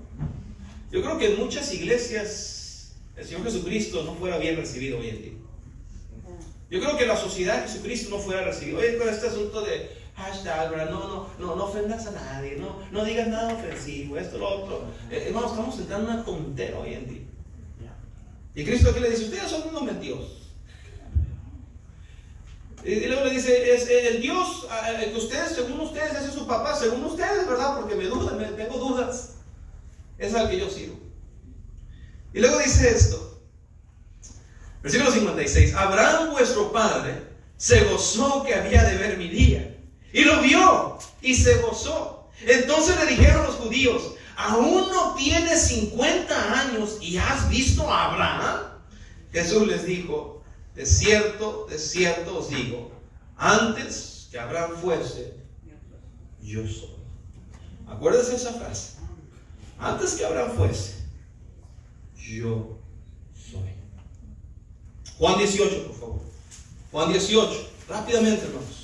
Yo creo que en muchas iglesias el Señor Jesucristo no fuera bien recibido hoy en día. Yo creo que la sociedad de Jesucristo no fuera recibido. Oye, con este asunto de hashtag, ¿verdad? No ofendas a nadie, no digas nada ofensivo, esto, lo otro. Hermanos, estamos entrando en una tontera hoy en día. Y Cristo aquí le dice: ustedes son unos mentirosos. Y luego le dice: es el Dios que ustedes, según ustedes, ese es su papá, según ustedes, ¿verdad? Porque tengo dudas. Es al que yo sirvo. Y luego dice esto, versículo 56: Abraham vuestro padre se gozó que había de ver mi día, y lo vio y se gozó. Entonces le dijeron los judíos: ¿aún no tienes 50 años y has visto a Abraham? Jesús les dijo: de cierto os digo, antes que Abraham fuese, yo soy. Acuérdense esa frase: antes que Abraham fuese, yo soy. Juan 18, por favor. Juan 18, rápidamente, hermanos.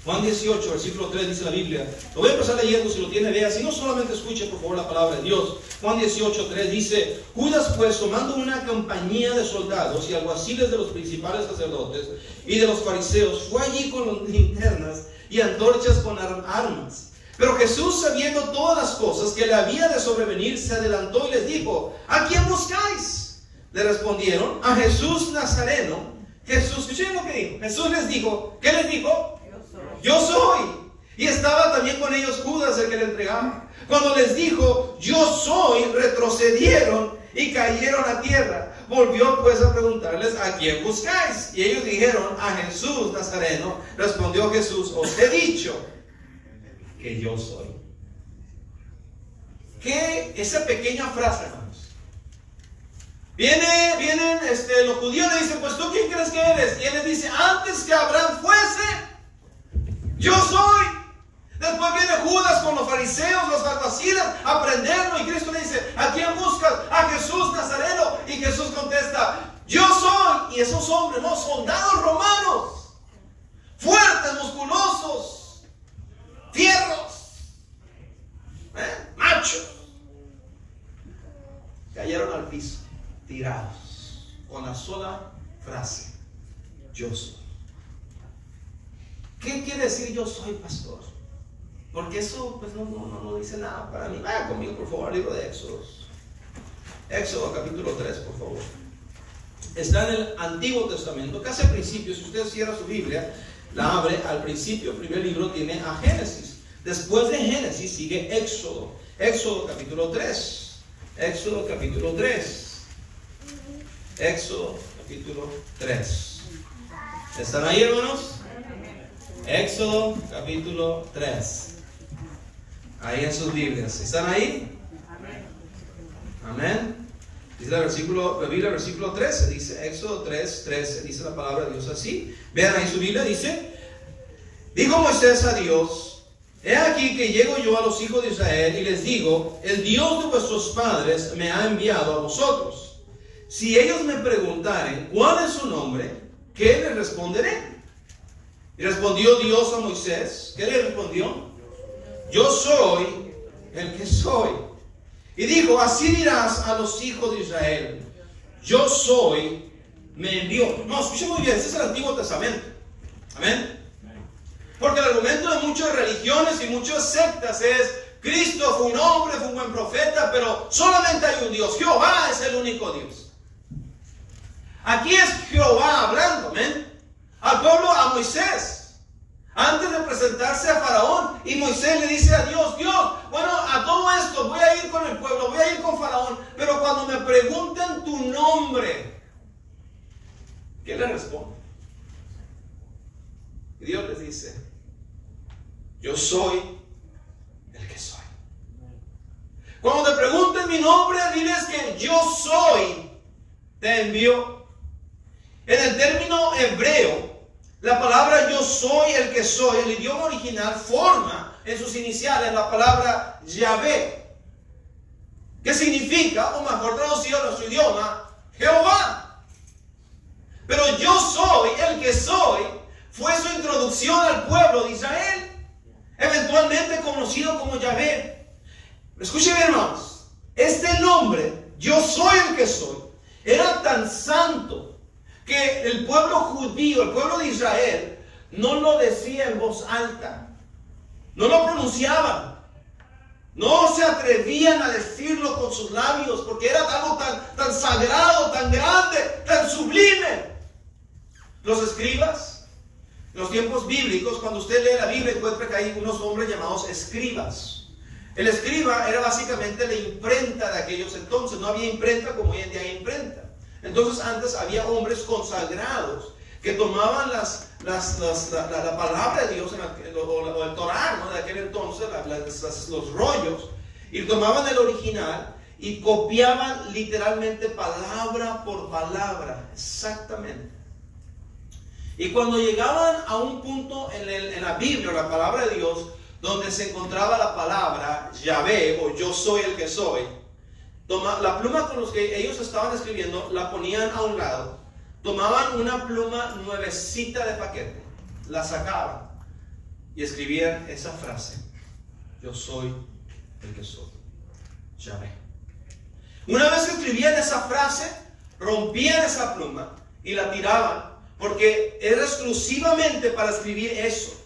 Juan 18, versículo 3 dice la Biblia. Lo voy a empezar leyendo, si lo tiene, vea. Si no, solamente escuche, por favor, la palabra de Dios. Juan 18, 3 dice: Judas, pues, tomando una compañía de soldados y alguaciles de los principales sacerdotes y de los fariseos, fue allí con linternas y antorchas con armas. Pero Jesús, sabiendo todas las cosas que le había de sobrevenir, se adelantó y les dijo: ¿a quién buscáis? Le respondieron: a Jesús Nazareno. Jesús, escuchen lo que dijo. Jesús les dijo, ¿qué les dijo? Yo soy. Y estaba también con ellos Judas, el que le entregaba. Cuando les dijo: yo soy, retrocedieron y cayeron a tierra. Volvió pues a preguntarles: ¿a quién buscáis? Y ellos dijeron: a Jesús Nazareno. Respondió Jesús: os he dicho que yo soy. ¿Qué? Esa pequeña frase, hermanos. Vienen los judíos, le dicen: pues tú, ¿quién crees que eres? Y él les dice: antes que Abraham fuese, yo soy. Después viene Judas con los fariseos, los alguaciles, a prenderlo. Y Cristo le dice: ¿a quién buscas? A Jesús Nazareno. Y Jesús contesta: yo soy. Y esos hombres, no, soldados romanos, fuertes, musculosos, fierros, machos, cayeron al piso, tirados, con la sola frase: yo soy. ¿Qué quiere decir yo soy, pastor? Porque eso pues no dice nada para mí. Vaya conmigo, por favor, al libro de Éxodo. Éxodo capítulo 3, por favor. Está en el Antiguo Testamento, casi al principio. Si usted cierra su Biblia, la abre al principio, el primer libro tiene a Génesis. Después de Génesis sigue Éxodo. Éxodo capítulo 3. Éxodo capítulo 3. Éxodo capítulo 3. ¿Están ahí, hermanos? Éxodo capítulo 3. Ahí en sus Biblias. ¿Están ahí? Amén. Dice la Biblia, versículo 13. Dice Éxodo 3, 13. Dice la palabra de Dios así. Vean ahí su Biblia. Dice: dijo Moisés a Dios: he aquí que llego yo a los hijos de Israel y les digo: el Dios de vuestros padres me ha enviado a vosotros. Si ellos me preguntaren cuál es su nombre, ¿qué les responderé? Y respondió Dios a Moisés. ¿Qué le respondió? Yo soy el que soy. Y dijo: así dirás a los hijos de Israel: yo soy me envió. No, escuchen muy bien, ese es el Antiguo Testamento. Amén. Porque el argumento de muchas religiones y muchas sectas es: Cristo fue un hombre, fue un buen profeta, pero solamente hay un Dios. Jehová es el único Dios. Aquí es Jehová hablando, amén, al pueblo, a Moisés, antes de presentarse a Faraón. Y Moisés le dice a Dios: Dios, bueno, a todo esto voy a ir con el pueblo, voy a ir con Faraón, pero cuando me pregunten tu nombre, ¿qué le respondo? Y Dios les dice: yo soy el que soy. Cuando te pregunten mi nombre, diles que yo soy te envió. En el término hebreo, la palabra yo soy el que soy, el idioma original forma en sus iniciales la palabra Yahvé, que significa, o mejor traducido a nuestro idioma, Jehová. Pero yo soy el que soy fue su introducción al pueblo de Israel, eventualmente conocido como Yahvé. Escuchen bien, hermanos, este nombre, yo soy el que soy, era tan santo que el pueblo judío, el pueblo de Israel, no lo decía en voz alta, no lo pronunciaban, no se atrevían a decirlo con sus labios, porque era algo tan sagrado, tan grande, tan sublime. Los escribas, en los tiempos bíblicos, cuando usted lee la Biblia, encuentra que hay unos hombres llamados escribas. El escriba era básicamente la imprenta de aquellos entonces. No había imprenta como hoy en día hay imprenta. Entonces antes había hombres consagrados que tomaban la palabra de Dios o el Torá, ¿no?, de aquel entonces, los rollos, y tomaban el original y copiaban literalmente palabra por palabra, exactamente. Y cuando llegaban a un punto en la Biblia, la palabra de Dios, donde se encontraba la palabra Yahvé o yo soy el que soy, la pluma con los que ellos estaban escribiendo la ponían a un lado, tomaban una pluma nuevecita de paquete, la sacaban y escribían esa frase: yo soy el que soy, Yahvé. Una vez que escribían esa frase, rompían esa pluma y la tiraban, porque era exclusivamente para escribir eso.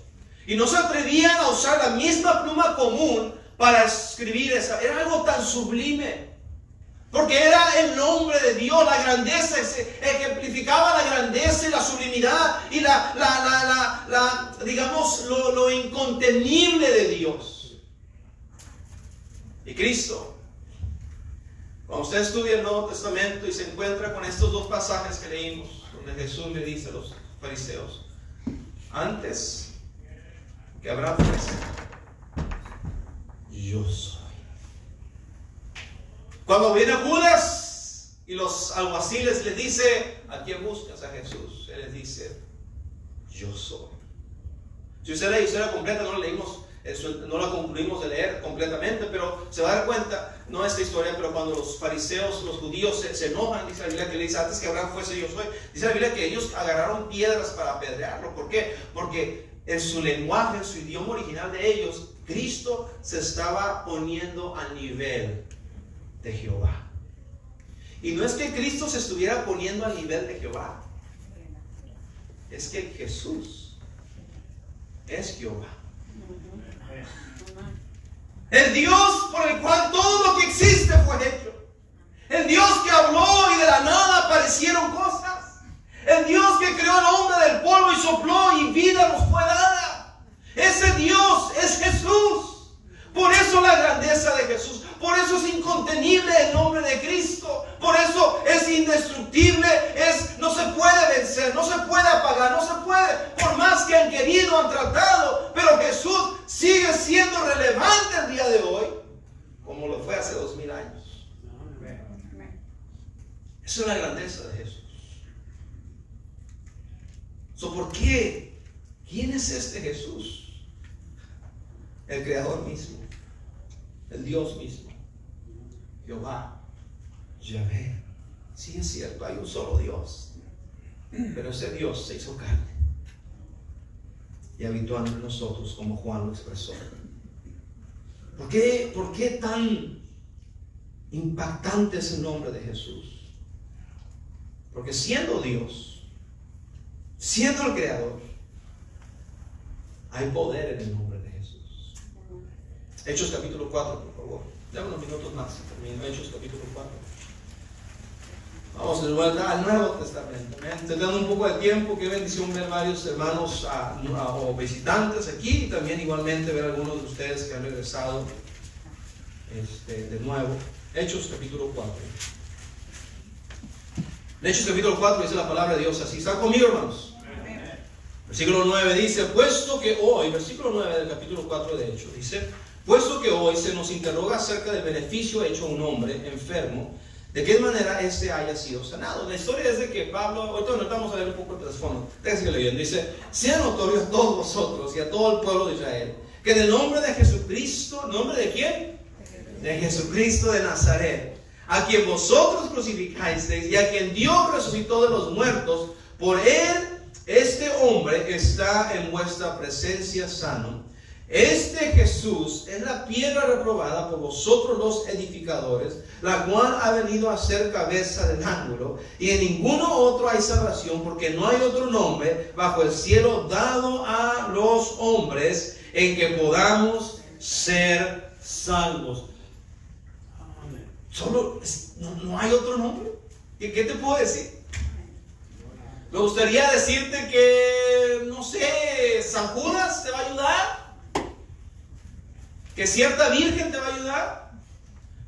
Y no se atrevían a usar la misma pluma común para escribir esa. Era algo tan sublime, porque era el nombre de Dios, la grandeza, ejemplificaba la grandeza y la sublimidad y digamos, lo incontenible de Dios. Y Cristo, cuando usted estudia el Nuevo Testamento y se encuentra con estos dos pasajes que leímos, donde Jesús le dice a los fariseos: antes que Abraham fuese, yo soy. Cuando viene Judas y los alguaciles les dice: ¿a quién buscas? A Jesús. Él les dice: yo soy. Si usted lee la historia completa, no la leímos, no la concluimos de leer completamente, pero se va a dar cuenta, no esta historia, pero cuando los fariseos, los judíos se enojan, dice la Biblia que le dice: antes que Abraham fuese, yo soy. Dice la Biblia que ellos agarraron piedras para apedrearlo. ¿Por qué? Porque en su lenguaje, en su idioma original de ellos, Cristo se estaba poniendo al nivel de Jehová. Y no es que Cristo se estuviera poniendo al nivel de Jehová, es que Jesús es Jehová. El Dios por el cual todo lo que existe fue hecho. El Dios que habló y de la nada aparecieron cosas. El Dios que creó al hombre del polvo y sopló y vida nos fue dada. Ese Dios es Jesús. Por eso la grandeza de Jesús. Por eso es incontenible el nombre de Cristo. Por eso es indestructible. No se puede vencer, no se puede apagar, no se puede. Por más que han querido, han tratado. Pero Jesús sigue siendo relevante el día de hoy, como lo fue hace 2000 años. Esa es la grandeza de Jesús. ¿Por qué? ¿Quién es este Jesús? El Creador mismo, el Dios mismo, Jehová, Yahvé. Sí, es cierto, hay un solo Dios, pero ese Dios se hizo carne y habitó entre nosotros, como Juan lo expresó. ¿Por qué tan impactante es el nombre de Jesús? Porque siendo Dios, siendo el Creador, hay poder en el nombre de Jesús. Hechos capítulo 4, por favor. Dame unos minutos más. Termino Hechos capítulo 4. Vamos de vuelta al Nuevo Testamento. Te dando un poco de tiempo. Qué bendición ver varios hermanos o visitantes aquí. Y también igualmente ver a algunos de ustedes que han regresado de nuevo. Hechos capítulo 4. En Hechos capítulo 4 dice la palabra de Dios así. ¿Están conmigo, hermanos? Versículo 9 dice, puesto que hoy, versículo 9 del capítulo 4 de Hechos, dice, puesto que hoy se nos interroga acerca del beneficio hecho a un hombre enfermo, de qué manera éste haya sido sanado. La historia es de que Pablo, ahorita nos vamos a leer un poco el trasfondo, déjense leyendo, dice, sea notorio a todos vosotros y a todo el pueblo de Israel, que en el nombre de Jesucristo, ¿nombre de quién? De Jesucristo de Nazaret, a quien vosotros crucificasteis y a quien Dios resucitó de los muertos, por él este hombre está en vuestra presencia sano. Este Jesús es la piedra reprobada por vosotros los edificadores, la cual ha venido a ser cabeza del ángulo, y en ninguno otro hay salvación, porque no hay otro nombre bajo el cielo dado a los hombres en que podamos ser salvos. Solo, no hay otro nombre. ¿Qué te puedo decir? Me gustaría decirte que, no sé, San Judas te va a ayudar, que cierta virgen te va a ayudar,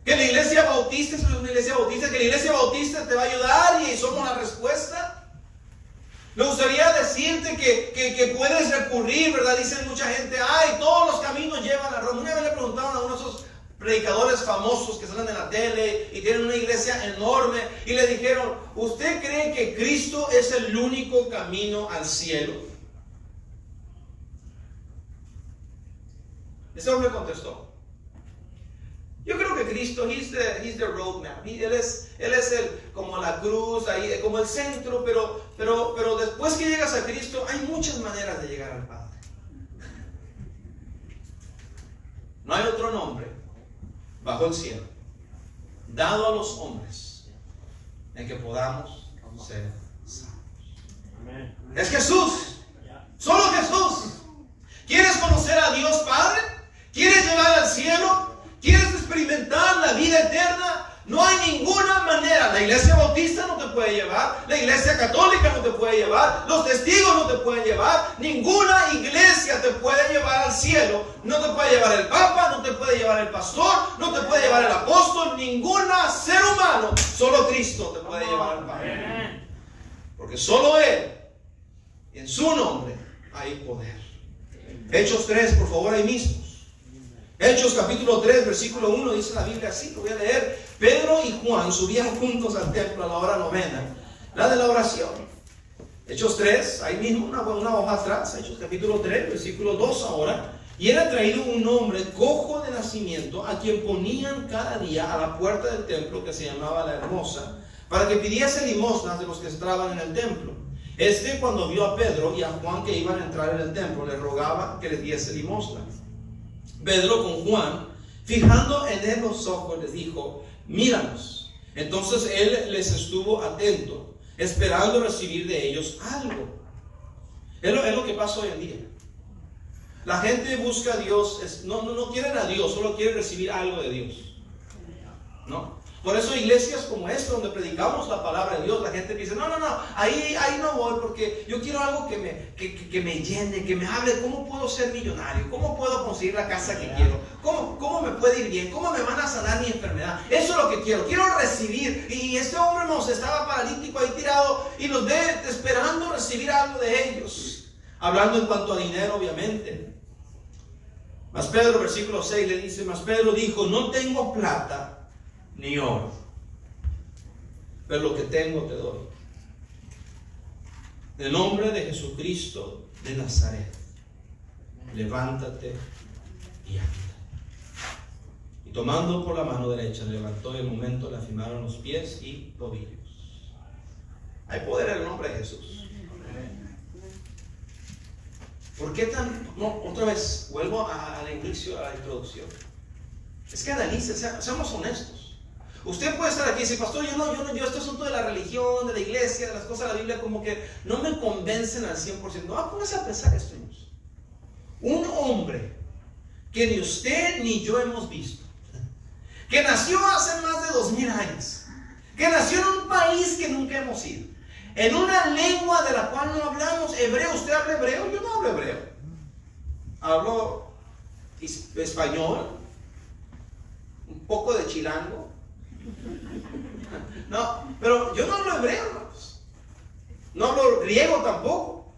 que la iglesia bautista es una iglesia bautista, que la iglesia bautista te va a ayudar y somos la respuesta. Me gustaría decirte que puedes recurrir, ¿verdad? Dicen mucha gente, ay, todos los caminos llevan a Roma. Una vez le preguntaron a uno de esos predicadores famosos que salen en la tele y tienen una iglesia enorme y le dijeron, ¿usted cree que Cristo es el único camino al cielo? Ese hombre contestó, yo creo que Cristo, he's the roadmap. Él es como la cruz, ahí, como el centro, pero después que llegas a Cristo hay muchas maneras de llegar al Padre. No hay otro nombre bajo el cielo dado a los hombres en que podamos ser salvos. Es Jesús, solo Jesús. ¿Quieres conocer a Dios Padre? ¿Quieres llegar al cielo? ¿Quieres experimentar la vida eterna? No hay ninguna manera. La iglesia bautista no te puede llevar, la iglesia católica no te puede llevar, los testigos no te pueden llevar, ninguna iglesia te puede llevar al cielo. No te puede llevar el Papa, no te puede llevar el pastor, no te puede llevar el apóstol, ninguna ser humano, solo Cristo te puede llevar al Padre. Porque solo Él, en su nombre, hay poder. Hechos 3, por favor, ahí mismos. Hechos capítulo 3, versículo 1, dice la Biblia así, lo voy a leer. Pedro y Juan subían juntos al templo a la hora novena, la de la oración. Hechos 3, ahí mismo, una hoja atrás, Hechos capítulo 3, versículo 2 ahora. Y era traído un hombre cojo de nacimiento, a quien ponían cada día a la puerta del templo, que se llamaba La Hermosa, para que pidiese limosnas de los que estaban en el templo. Cuando vio a Pedro y a Juan que iban a entrar en el templo, le rogaba que les diese limosnas. Pedro con Juan, fijando en él los ojos, les dijo, míranos. Entonces él les estuvo atento, esperando recibir de ellos algo. Es lo que pasa hoy en día. La gente busca a Dios, no quieren a Dios, solo quieren recibir algo de Dios, ¿no? Por eso iglesias como esta, donde predicamos la palabra de Dios, la gente dice, no, ahí no voy, porque yo quiero algo que me llene, que me hable. ¿Cómo puedo ser millonario? ¿Cómo puedo conseguir la casa que quiero? ¿Cómo me puede ir bien? ¿Cómo me van a sanar mi enfermedad? Eso es lo que quiero recibir. Y este hombre estaba paralítico ahí tirado y los ve esperando recibir algo de ellos, hablando en cuanto a dinero, obviamente. Mas Pedro, versículo 6, le dice, mas Pedro dijo, no tengo plata ni oro, pero lo que tengo te doy. En el nombre de Jesucristo de Nazaret, levántate y anda. Y tomando por la mano derecha, le levantó y en el momento le afirmaron los pies y tobillos. Hay poder en el nombre de Jesús. ¿Por qué otra vez, vuelvo al inicio, a la introducción? Es que analice, seamos honestos. Usted puede estar aquí y decir, pastor, yo este asunto de la religión, de la iglesia, de las cosas de la Biblia, como que no me convencen al 100%. No, póngase a pensar esto, hermanos. Un hombre que ni usted ni yo hemos visto, que nació hace más de 2000 años, que nació en un país que nunca hemos ido, en una lengua de la cual no hablamos hebreo. ¿Usted habla hebreo? Yo no hablo hebreo. Hablo español, un poco de chilango. No, pero yo no hablo hebreo, hermanos. No hablo griego tampoco.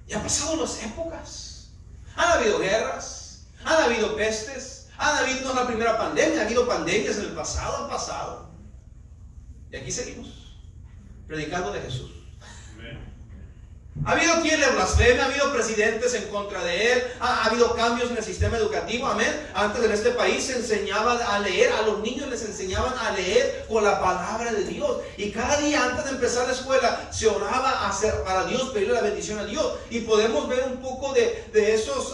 Y han pasado las épocas. Han habido guerras, han habido pestes, han habido la primera pandemia, ha habido pandemias en el pasado, han pasado. Y aquí seguimos, predicando de Jesús. Ha habido quien le blasfeme, ha habido presidentes en contra de él, ha habido cambios en el sistema educativo, amén. Antes en este país se enseñaba a leer, a los niños les enseñaban a leer con la palabra de Dios. Y cada día antes de empezar la escuela se oraba para Dios, pedirle la bendición a Dios. Y podemos ver un poco de esos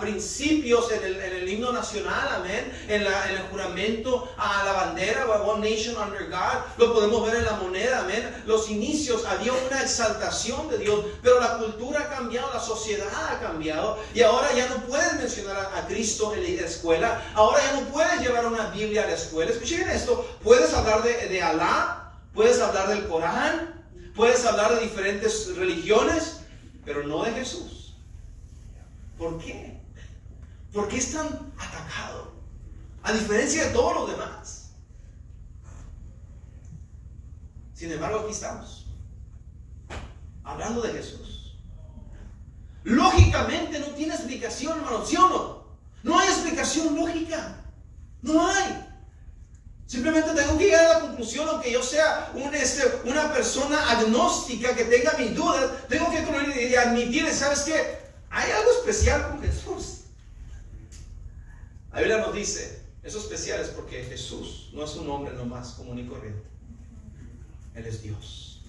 principios en el himno nacional, amén. En el juramento a la bandera, One Nation Under God, lo podemos ver en la moneda, amén. Los inicios, había una exaltación de Dios. Pero la cultura ha cambiado, la sociedad ha cambiado, y ahora ya no puedes mencionar a Cristo en la escuela. Ahora ya no puedes llevar una Biblia a la escuela. Escuchen esto, puedes hablar de Alá, puedes hablar del Corán, puedes hablar de diferentes religiones, pero no de Jesús. ¿Por qué? ¿Por qué es tan atacado? A diferencia de todos los demás. Sin embargo, aquí estamos, hablando de Jesús. Lógicamente no tiene explicación, hermano, ¿sí o no? No hay explicación lógica. No hay. Simplemente tengo que llegar a la conclusión, aunque yo sea una persona agnóstica que tenga mis dudas, tengo que admitir, ¿sabes qué? Hay algo especial con Jesús. La Biblia nos dice, eso especial es porque Jesús no es un hombre nomás común y corriente. Él es Dios.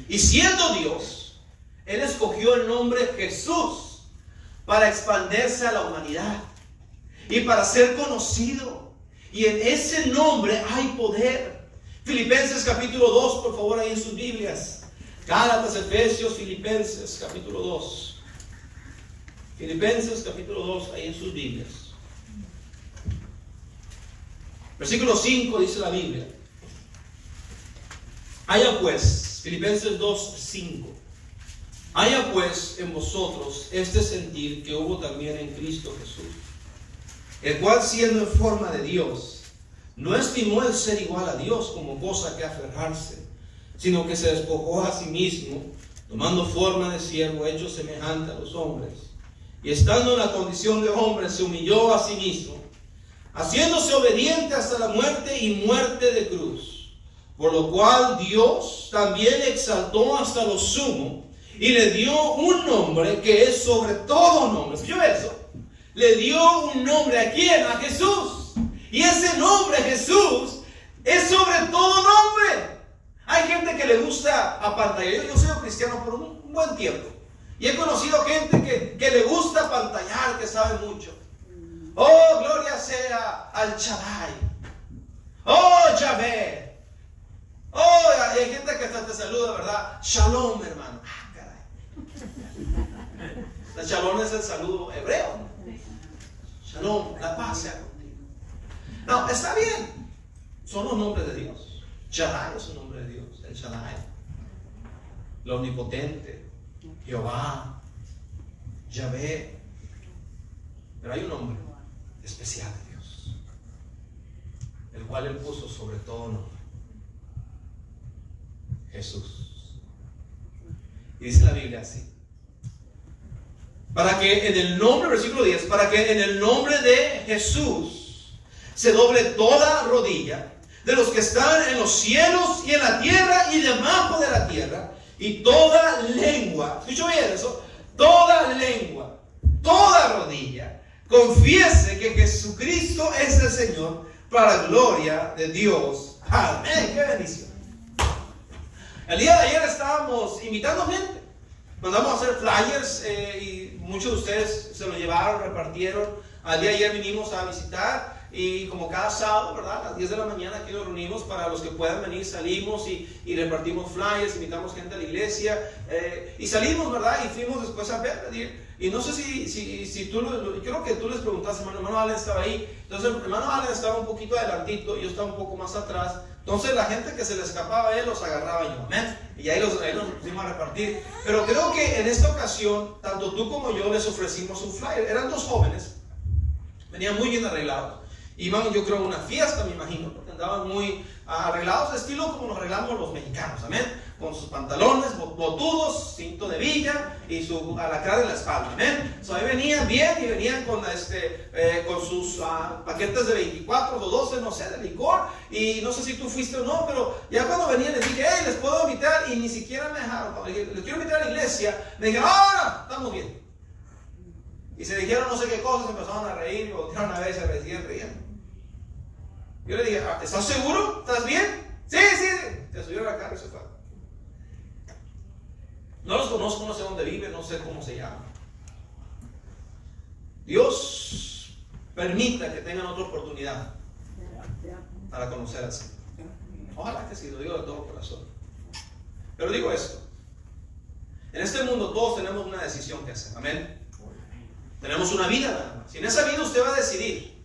Y siendo Dios, Él escogió el nombre Jesús para expandirse a la humanidad y para ser conocido. Y en ese nombre hay poder. Filipenses capítulo 2, por favor, ahí en sus Biblias. Gálatas, Efesios, Filipenses capítulo 2. Filipenses capítulo 2, ahí en sus Biblias. Versículo 5 dice la Biblia. Haya pues, Filipenses 2, 5. Haya pues en vosotros este sentir que hubo también en Cristo Jesús, el cual siendo en forma de Dios, no estimó el ser igual a Dios como cosa que aferrarse, sino que se despojó a sí mismo, tomando forma de siervo, hecho semejante a los hombres. Y estando en la condición de hombre, se humilló a sí mismo, haciéndose obediente hasta la muerte y muerte de cruz. Por lo cual Dios también le exaltó hasta lo sumo y le dio un nombre que es sobre todo nombre. ¿Escuchó eso? Le dio un nombre, ¿a quién? A Jesús. Y ese nombre, Jesús, es sobre todo nombre. Hay gente que le gusta apantallar. Yo soy cristiano por un buen tiempo. Y he conocido gente que le gusta apantallar, que sabe mucho. Oh, gloria sea al Shaddai. Oh, Yahvé. Oh, hay gente que hasta te saluda, ¿verdad? Shalom, hermano. Ah, caray. El shalom es el saludo hebreo. Shalom, la paz sea contigo. No, está bien. Son los nombres de Dios. Shaddai es un nombre de Dios. El Shaddai. El omnipotente. Jehová. Yahvé. Pero hay un nombre especial de Dios, el cual Él puso sobre todo nombre. Jesús. Y dice la Biblia así: para que en el nombre, versículo 10, para que en el nombre de Jesús se doble toda rodilla de los que están en los cielos y en la tierra y debajo de la tierra, y toda lengua, ¿escuchó bien eso? Toda lengua, toda rodilla confiese que Jesucristo es el Señor, para la gloria de Dios. Amén. Qué bendición. El día de ayer estábamos invitando gente. Mandamos a hacer flyers y muchos de ustedes se lo llevaron, repartieron. Al día de ayer vinimos a visitar y como cada sábado, ¿verdad? A las 10 de la mañana aquí nos reunimos. Para los que puedan venir, salimos y repartimos flyers, invitamos gente a la iglesia, y salimos, ¿verdad? Y fuimos después a ver. Y no sé si tú, creo que tú les preguntaste, hermano Allen estaba ahí. Entonces el hermano Allen estaba un poquito adelantito, yo estaba un poco más atrás. Entonces la gente que se le escapaba a él los agarraba yo, amén. Y ahí nos pusimos a repartir. Pero creo que en esta ocasión, tanto tú como yo les ofrecimos un flyer. Eran dos jóvenes, venían muy bien arreglados. Iban, yo creo, a una fiesta, me imagino, porque andaban muy arreglados, de estilo como nos arreglamos los mexicanos, amén. Con sus pantalones botudos, cinto de villa y su alacrán en la espalda, amén. Ahí venían bien y venían con sus paquetes de 24 o 12, no sé, de licor. Y no sé si tú fuiste o no, pero ya cuando venían les dije, hey, les puedo invitar, y ni siquiera me dejaron. Cuando les quiero invitar a la iglesia, me dijeron, no, estamos bien. Y se dijeron no sé qué cosas, empezaron a reír y voltearon a ver y se siguen riendo. Yo le dije, ¿estás seguro? ¿Estás bien? Sí. Se subió a la carro y se fue. No los conozco, no sé dónde viven, no sé cómo se llaman. Dios permita que tengan otra oportunidad para conocer al Señor. Ojalá que sí, lo digo de todo corazón. Pero digo esto: en este mundo todos tenemos una decisión que hacer, amén. Tenemos una vida nada más. Y en esa vida usted va a decidir.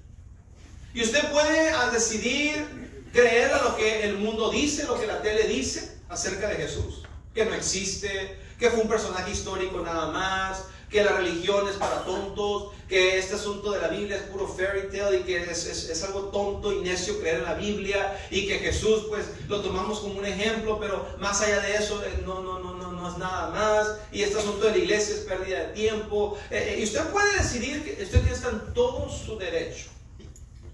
Y usted puede decidir creer a lo que el mundo dice, lo que la tele dice acerca de Jesús. Que no existe, que fue un personaje histórico nada más, que la religión es para tontos, que este asunto de la Biblia es puro fairy tale y que es algo tonto y necio creer en la Biblia, y que Jesús pues lo tomamos como un ejemplo, pero más allá de eso no es nada más, y este asunto de la iglesia es pérdida de tiempo. Y usted puede decidir, que usted está en todo su derecho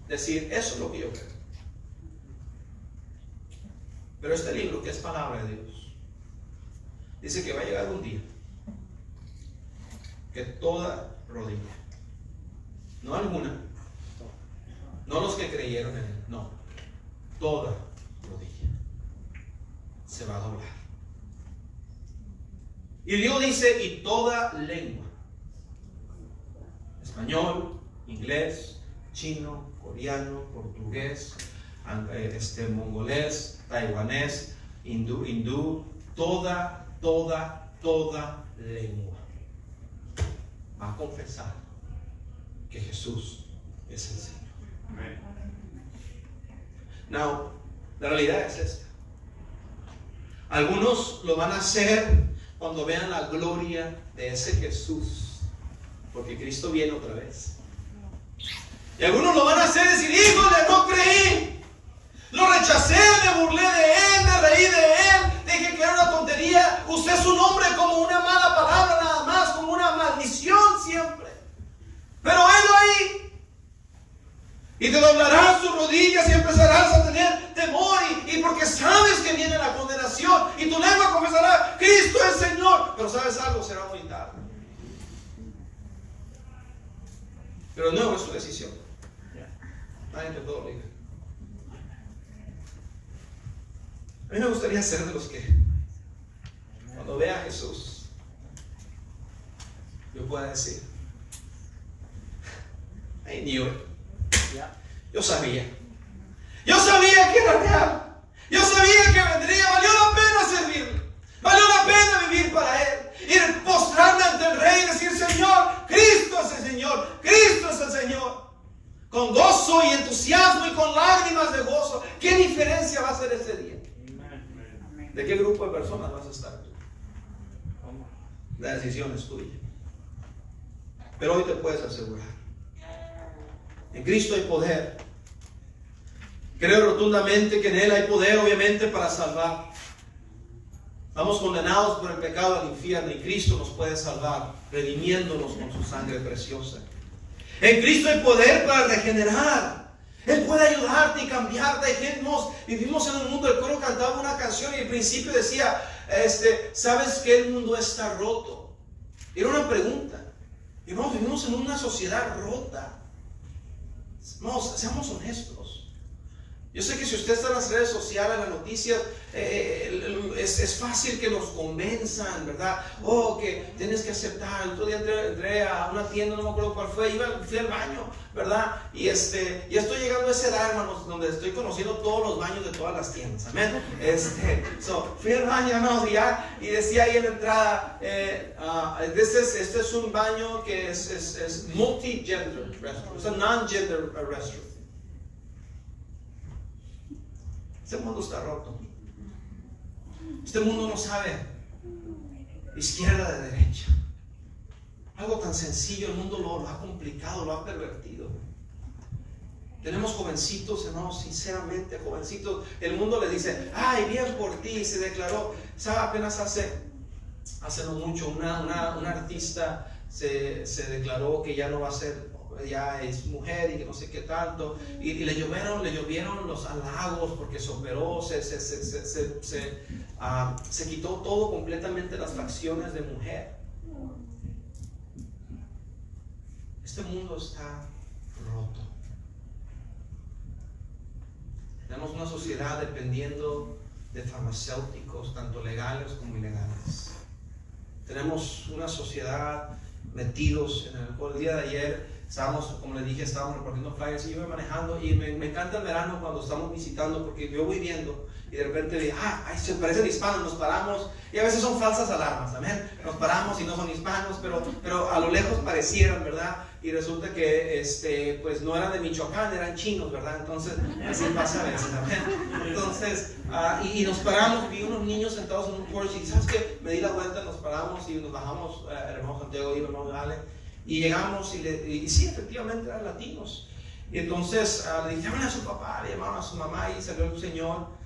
decir, eso es lo que yo creo. Pero este libro, que es palabra de Dios, dice que va a llegar un día que toda rodilla, no alguna, no los que creyeron en él, no, toda rodilla se va a doblar. Y Dios dice, y toda lengua, español, inglés, chino, coreano, portugués, mongolés, taiwanés, hindú, toda lengua va a confesar que Jesús es el Señor. Now, la realidad es esta. Algunos lo van a hacer cuando vean la gloria de ese Jesús, porque Cristo viene otra vez. Y algunos lo van a hacer decir, híjole, no creí, lo rechacé, me burlé de él, me reí de él, dije que era una tontería, usé su nombre como una mala palabra nada más, como una maldición siempre. Pero helo ahí. Y te doblarás tus rodillas y empezarás a tener temor, y porque sabes que viene la condenación, y tu lengua confesará, Cristo es Señor. Pero sabes algo, será muy tarde. Pero no es tu decisión. Nadie te puede obligar. A mí me gustaría ser de los que, cuando vea a Jesús, yo pueda decir, I knew it. Yo sabía que era real. Yo sabía que vendría. Valió la pena servirle. Valió la pena vivir para Él. Ir postrarme ante el Rey y decir, Señor, Cristo es el Señor. Cristo es el Señor. Con gozo y entusiasmo y con lágrimas de gozo. ¿Qué diferencia va a hacer ese día? ¿De qué grupo de personas vas a estar tú? La decisión es tuya. Pero hoy te puedes asegurar, en Cristo hay poder. Creo rotundamente que en Él hay poder, obviamente, para salvar. Vamos condenados por el pecado al infierno, y Cristo nos puede salvar, redimiéndonos con su sangre preciosa. En Cristo hay poder para regenerar. Él puede ayudarte y cambiarte. Vivimos en un mundo, el coro cantaba una canción y al principio decía, ¿sabes que el mundo está roto? Era una pregunta. Y vivimos en una sociedad rota. Seamos honestos. Yo sé que si usted está en las redes sociales, en las noticias, es fácil que nos convenzan, ¿verdad? Oh, que tienes que aceptar. El otro día entré a una tienda, no me acuerdo cuál fue, fui al baño, ¿verdad? Y ya estoy llegando a esa edad, hermanos, donde estoy conociendo todos los baños de todas las tiendas, amén. Fui al baño, hermanos, y decía ahí en la entrada, este es un baño que es multi-gender restaurant, es un non-gender restaurant. Este mundo está roto. Este mundo no sabe izquierda de derecha. Algo tan sencillo, el mundo lo ha complicado, lo ha pervertido. Tenemos jovencitos, hermanos, sinceramente, jovencitos. El mundo le dice, ay, bien por ti, se declaró. ¿Sabe? Apenas hace no mucho, una artista se declaró que ya no va a ser, ya es mujer y que no sé qué tanto, y le llovieron los halagos porque se operó, se quitó todo completamente las facciones de mujer. Este mundo está roto. Tenemos una sociedad dependiendo de farmacéuticos, tanto legales como ilegales. Tenemos una sociedad metidos en el alcohol. El día de ayer estábamos, como les dije, estábamos repartiendo flyers y yo iba manejando, y me encanta el verano cuando estamos visitando, porque yo voy viendo y de repente digo, se parecen hispanos, nos paramos, y a veces son falsas alarmas, amén. Nos paramos y no son hispanos, pero a lo lejos parecieran, ¿verdad? Y resulta que pues no eran de Michoacán, eran chinos, ¿verdad? Entonces así pasa a veces, amén. Entonces y nos paramos, vi unos niños sentados en un porche, y ¿sabes qué? Me di la vuelta, nos paramos y nos bajamos, el hermano Santiago y el hermano Ale, y llegamos y sí, efectivamente eran latinos. Y entonces le dije, llamen a su papá, le llamaron a su mamá, y salió el señor.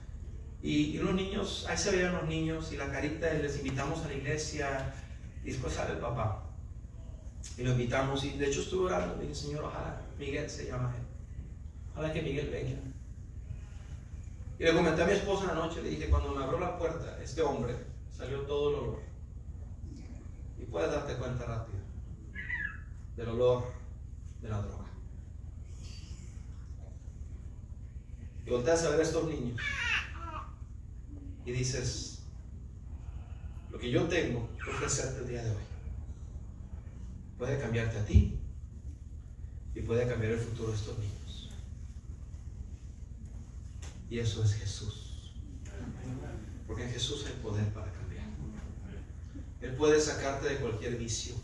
Y los niños, ahí se veían los niños y la carita, y les invitamos a la iglesia, y después sale el papá. Y lo invitamos, y de hecho estuve orando, le dije, Señor, ojalá Miguel se llama él. Ojalá que Miguel venga. Y le comenté a mi esposa en la noche, le dije, cuando me abrió la puerta, este hombre, salió todo el olor. Y puedes darte cuenta rápido del olor de la droga. Y volteas a ver a estos niños y dices, lo que yo tengo que ofrecerte el día de hoy puede cambiarte a ti y puede cambiar el futuro de estos niños. Y eso es Jesús. Porque en Jesús hay poder para cambiar. Él puede sacarte de cualquier vicio.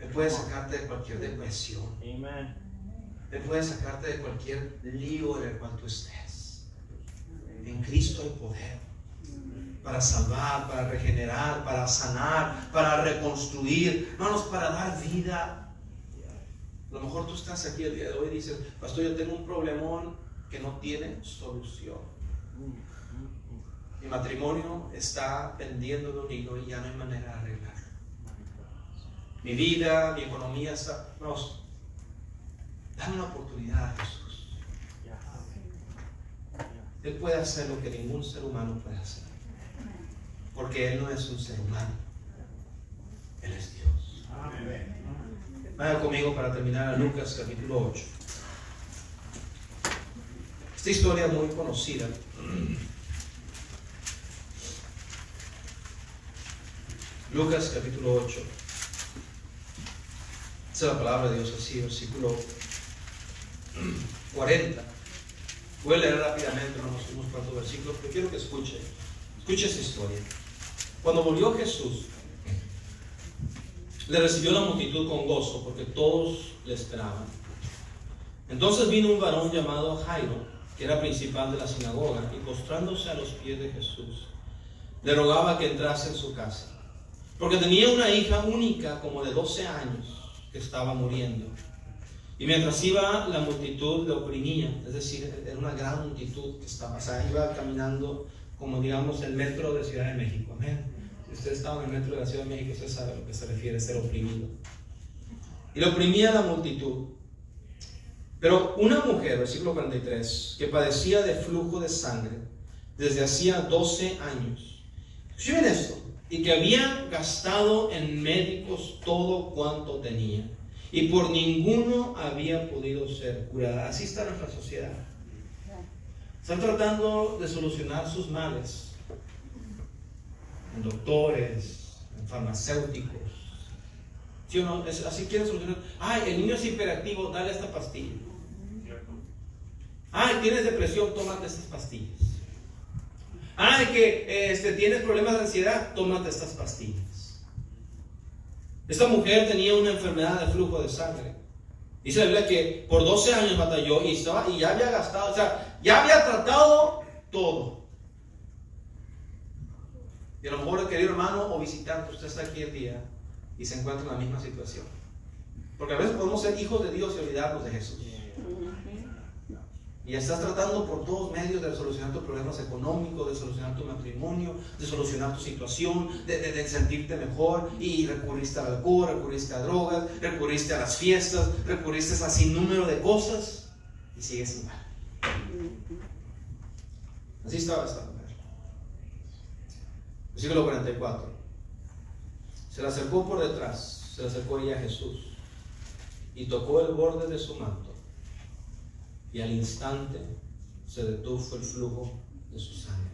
Él puede sacarte de cualquier depresión. Él puede sacarte de cualquier lío en el cual tú estés. En Cristo hay poder para salvar, para regenerar, para sanar, para reconstruir, hermanos, para dar vida. A lo mejor tú estás aquí el día de hoy y dices, pastor, yo tengo un problemón que no tiene solución. Mi matrimonio está pendiendo de un hilo y ya no hay manera de arreglarlo. Mi vida, mi economía está... Hermanos, dame una oportunidad a Jesús. Él puede hacer lo que ningún ser humano puede hacer. Porque Él no es un ser humano. Él es Dios. Vaya conmigo para terminar a Lucas capítulo 8. Esta historia es muy conocida. Lucas capítulo 8. Esa es la palabra de Dios así, versículo 40. Voy a leer rápidamente unos cuantos versículos, pero quiero que escuche esta historia. Cuando volvió Jesús, le recibió la multitud con gozo, porque todos le esperaban. Entonces vino un varón llamado Jairo, que era principal de la sinagoga, y postrándose a los pies de Jesús, le rogaba que entrase en su casa, porque tenía una hija única como de 12 años, que estaba muriendo. Y mientras iba, la multitud le oprimía, es decir, era una gran multitud que estaba, o sea, iba caminando como, digamos, el metro de Ciudad de México. Amén. Si usted estaba en el metro de la Ciudad de México, usted sabe a lo que se refiere a ser oprimido. Y le oprimía la multitud. Pero una mujer, versículo 43, que padecía de flujo de sangre desde hacía 12 años. Escuchen esto. Y que había gastado en médicos todo cuanto tenía, y por ninguno había podido ser curada. Así está nuestra sociedad. Están tratando de solucionar sus males en doctores, en farmacéuticos. ¿Sí o no? Así quieren solucionar. Ay, el niño es hiperactivo, dale esta pastilla. Ay, tienes depresión, tómate estas pastillas. Ay, que tienes problemas de ansiedad, tómate estas pastillas. Esta mujer tenía una enfermedad de flujo de sangre. Dice la Biblia que por 12 años batalló y ya había gastado, o sea, ya había tratado todo. Y a lo mejor, querido hermano o visitante, usted está aquí el día y se encuentra en la misma situación. Porque a veces podemos ser hijos de Dios y olvidarnos de Jesús. Y estás tratando por todos medios de solucionar tus problemas económicos, de solucionar tu matrimonio, de solucionar tu situación, de sentirte mejor, y recurriste al alcohol, recurriste a drogas, recurriste a las fiestas, recurriste a sin número de cosas y sigues igual. Así estaba esta mujer. Versículo 44. Se le acercó por detrás, se le acercó ella a Jesús y tocó el borde de su manto. Y al instante se detuvo el flujo de su sangre.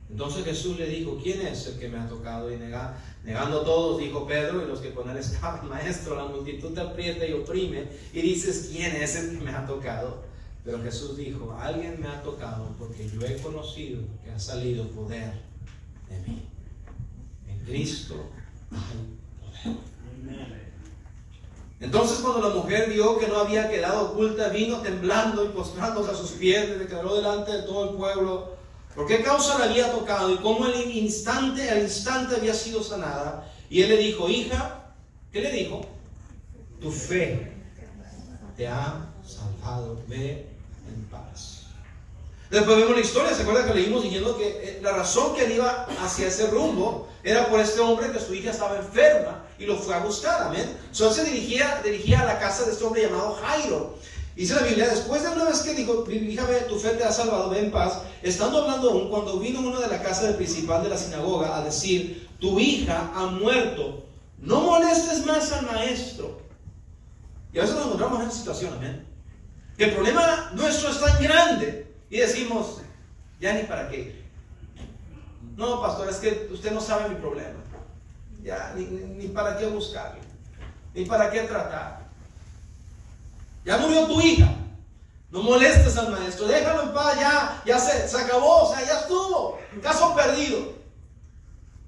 Entonces Jesús le dijo: ¿quién es el que me ha tocado? Y negando a todos, dijo Pedro y los que con él estaban: Maestro, la multitud te aprieta y oprime, y dices: ¿quién es el que me ha tocado? Pero Jesús dijo: alguien me ha tocado, porque yo he conocido que ha salido poder de mí. En Cristo hay poder. Entonces, cuando la mujer vio que no había quedado oculta, vino temblando y postrándose a sus pies, se declaró delante de todo el pueblo por qué causa la había tocado y cómo al instante había sido sanada. Y él le dijo: hija, ¿qué le dijo? Tu fe te ha salvado, ve en paz. Después vemos la historia, ¿se acuerdan que leímos diciendo que la razón que él iba hacia ese rumbo era por este hombre, que su hija estaba enferma y lo fue a buscar? Amén. Entonces se dirigía a la casa de este hombre llamado Jairo. Dice la Biblia: después de una vez que dijo: hija, ve, tu fe te ha salvado, ve en paz, estando hablando aún, cuando vino uno de la casa del principal de la sinagoga a decir: tu hija ha muerto, no molestes más al maestro. Y a veces nos encontramos en esta situación, amén, que el problema nuestro es tan grande y decimos: ya ni para qué. No, pastor, es que usted no sabe mi problema. Ya ni para qué buscarlo, ni para qué tratar. Ya murió tu hija, no molestes al maestro, déjalo en paz, ya se acabó, o sea, ya estuvo, caso perdido.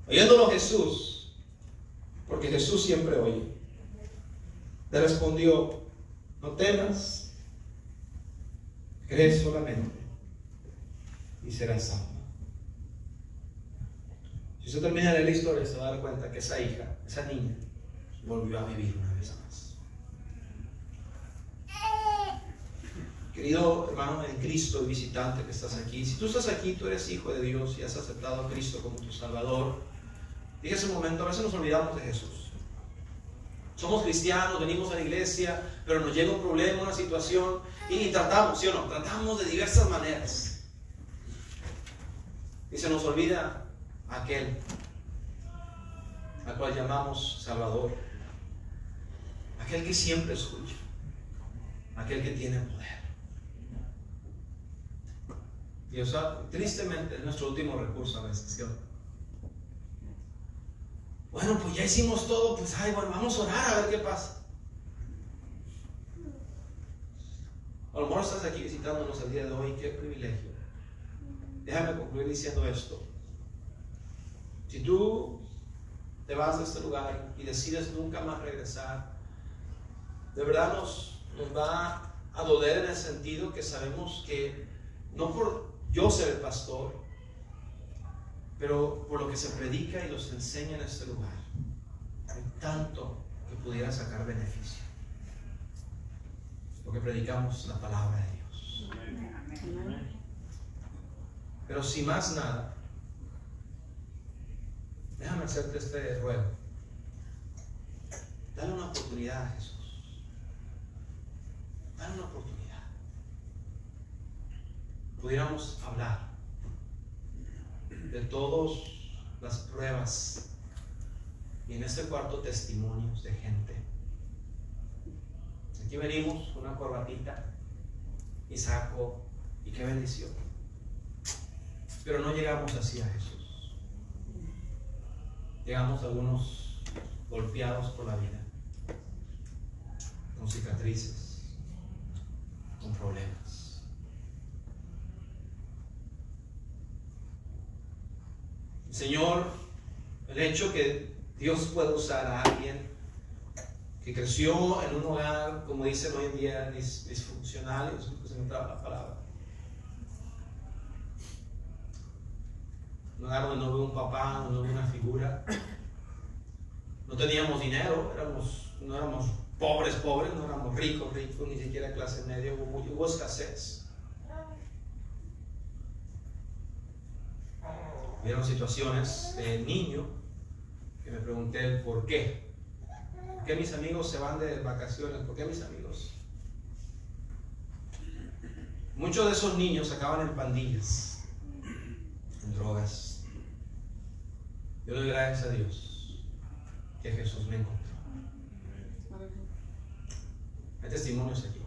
Oyéndolo Jesús, porque Jesús siempre oye, le respondió: no temas, cree solamente y serás salvo. Si usted termina de leer la historia, se va a dar cuenta que esa hija, esa niña, volvió a vivir una vez más. Querido hermano en Cristo y visitante que estás aquí, si tú estás aquí, tú eres hijo de Dios y has aceptado a Cristo como tu Salvador, fíjese un momento, a veces nos olvidamos de Jesús. Somos cristianos, venimos a la iglesia, pero nos llega un problema, una situación, y tratamos, ¿sí o no? Tratamos de diversas maneras. Y se nos olvida aquel al cual llamamos Salvador, aquel que siempre escucha, aquel que tiene poder. Y o sea, tristemente es nuestro último recurso a veces, ¿sí? Bueno, pues ya hicimos todo, pues bueno, vamos a orar a ver qué pasa. A lo mejor estás aquí visitándonos el día de hoy, qué privilegio. Déjame concluir diciendo esto. Si tú te vas de este lugar y decides nunca más regresar, de verdad nos va a doler en el sentido que sabemos que no por yo ser el pastor, pero por lo que se predica y los enseña en este lugar, hay tanto que pudiera sacar beneficio. Porque predicamos la palabra de Dios. Pero si más nada, déjame hacerte este ruego. Dale una oportunidad a Jesús. Dale una oportunidad. Pudiéramos hablar de todas las pruebas y en este cuarto testimonios de gente. Aquí venimos con una corbatita y saco Y qué bendición. Pero no llegamos así a Jesús. Llegamos algunos golpeados por la vida, con cicatrices, con problemas. Señor, el hecho que Dios pueda usar a alguien que creció en un hogar, como dicen hoy en día, disfuncional, y se me traba la palabra. Un hogar donde no veo un papá, no veo una figura. No teníamos dinero, no éramos pobres, no éramos ricos, ni siquiera clase media, hubo escasez. Hubieron situaciones de niño que me pregunté el por qué. ¿Por qué mis amigos se van de vacaciones? ¿Por qué mis amigos? Muchos de esos niños acaban en pandillas, en drogas. Yo le doy gracias a Dios que Jesús me encontró. Hay testimonios aquí.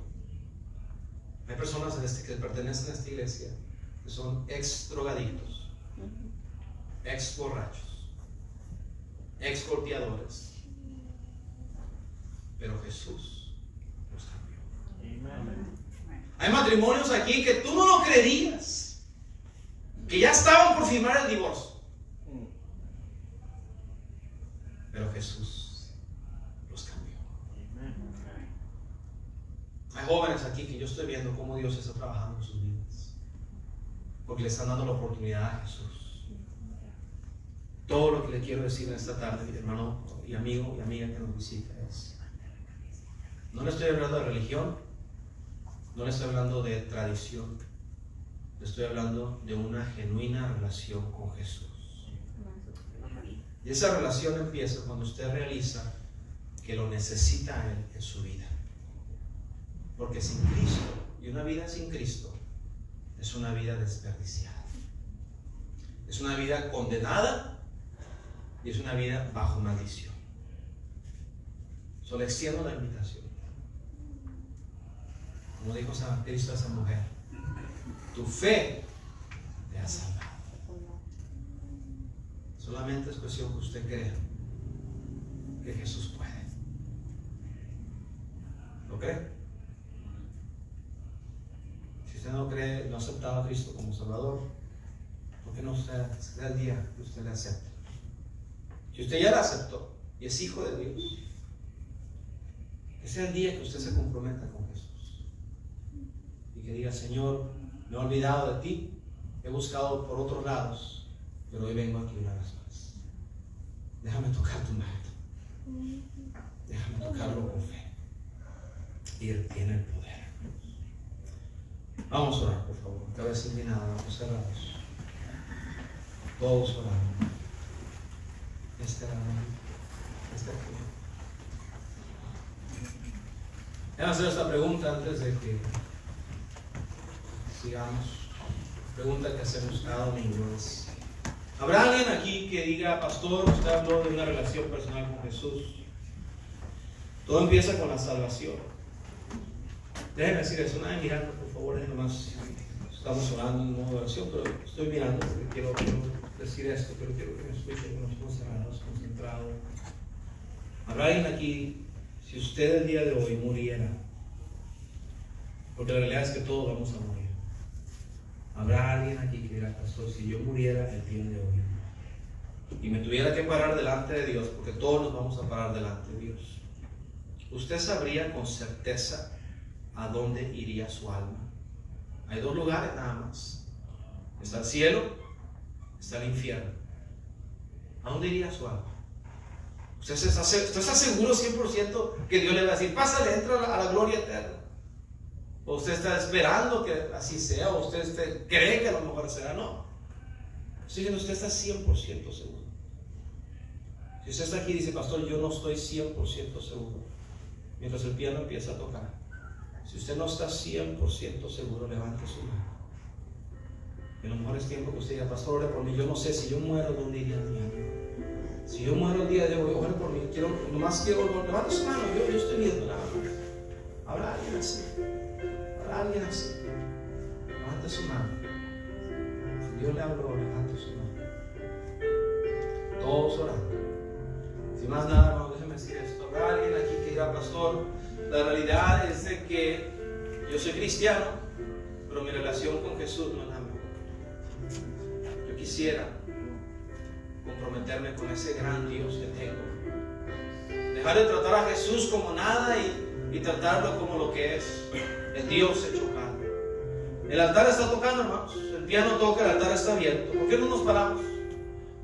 Hay personas que pertenecen a esta iglesia que son ex drogadictos, ex borrachos, ex golpeadores. Pero Jesús los cambió. Hay matrimonios aquí que tú no lo creerías, que ya estaban por firmar el divorcio. Pero Jesús los cambió. Hay jóvenes aquí que yo estoy viendo cómo Dios está trabajando en sus vidas, porque le están dando la oportunidad a Jesús. Todo lo que le quiero decir en esta tarde, mi hermano y amigo y amiga que nos visita, es: no le estoy hablando de religión, no le estoy hablando de tradición, le estoy hablando de una genuina relación con Jesús. Y esa relación empieza cuando usted realiza que lo necesita a Él en su vida. Porque sin Cristo, y una vida sin Cristo, es una vida desperdiciada. Es una vida condenada y es una vida bajo maldición. Solo extiendo la invitación. Como dijo San Cristo a esa mujer: tu fe te ha salvado. Solamente es cuestión que usted crea que Jesús puede. ¿Lo cree? Si usted no cree, no ha aceptado a Cristo como Salvador, ¿por qué no sea el día que usted le acepte? Si usted ya lo aceptó y es hijo de Dios, que sea el día que usted se comprometa con Jesús y que diga: Señor, me he olvidado de ti, he buscado por otros lados, pero hoy vengo aquí una vez más. Déjame tocar tu mano, déjame tocarlo con fe, y Él tiene el poder. Vamos a orar, por favor, cabeza inclinada, ojos cerrados, todos orando. Déjame hacer esta pregunta antes de que sigamos. Pregunta que hacemos cada domingo es: ¿habrá alguien aquí que diga: pastor, usted habló de una relación personal con Jesús? Todo empieza con la salvación. Déjenme decir eso, nadie mirando, por favor, déjenme más. Estamos orando en modo de oración, pero estoy mirando porque quiero decir esto, pero quiero que me escuchen con los ojos cerrados, concentrados. ¿Habrá alguien aquí, si usted el día de hoy muriera? Porque la realidad es que todos vamos a morir. ¿Habrá alguien aquí que diga: pastor, si yo muriera el día de hoy y me tuviera que parar delante de Dios, porque todos nos vamos a parar delante de Dios, usted sabría con certeza a dónde iría su alma? Hay dos lugares nada más: está el cielo, está el infierno. ¿A dónde iría su alma? ¿Usted está seguro 100% que Dios le va a decir: pásale, entra a la gloria eterna? ¿O usted está esperando que así sea? ¿O usted cree que a lo mejor será? No. Estoy diciendo, usted está 100% seguro. Si usted está aquí y dice: pastor, yo no estoy 100% seguro, mientras el piano empieza a tocar, si usted no está 100% seguro, levante su mano. Y a lo mejor es tiempo que usted diga: pastor, ore por mí. Yo no sé si yo muero, ¿dónde iría mi alma? Si yo muero el día de hoy, ore por mí. Nomás quiero, levante su mano. Yo estoy viendo nada más. ¿Habrá alguien así? ¿Habrá alguien así? levante su mano. Si Dios le habló, levante su mano. Todos orando. Sin más nada, hermano, déjeme decir esto. Habrá alguien aquí que diga, pastor, la realidad es de que yo soy cristiano, pero mi relación con Jesús no es la mejor. Yo quisiera comprometerme con ese gran Dios que tengo. Dejar de tratar a Jesús como nada y tratarlo como lo que es, el Dios hecho carne. El altar está tocando, hermanos. El piano toca, el altar está abierto. ¿Por qué no nos paramos?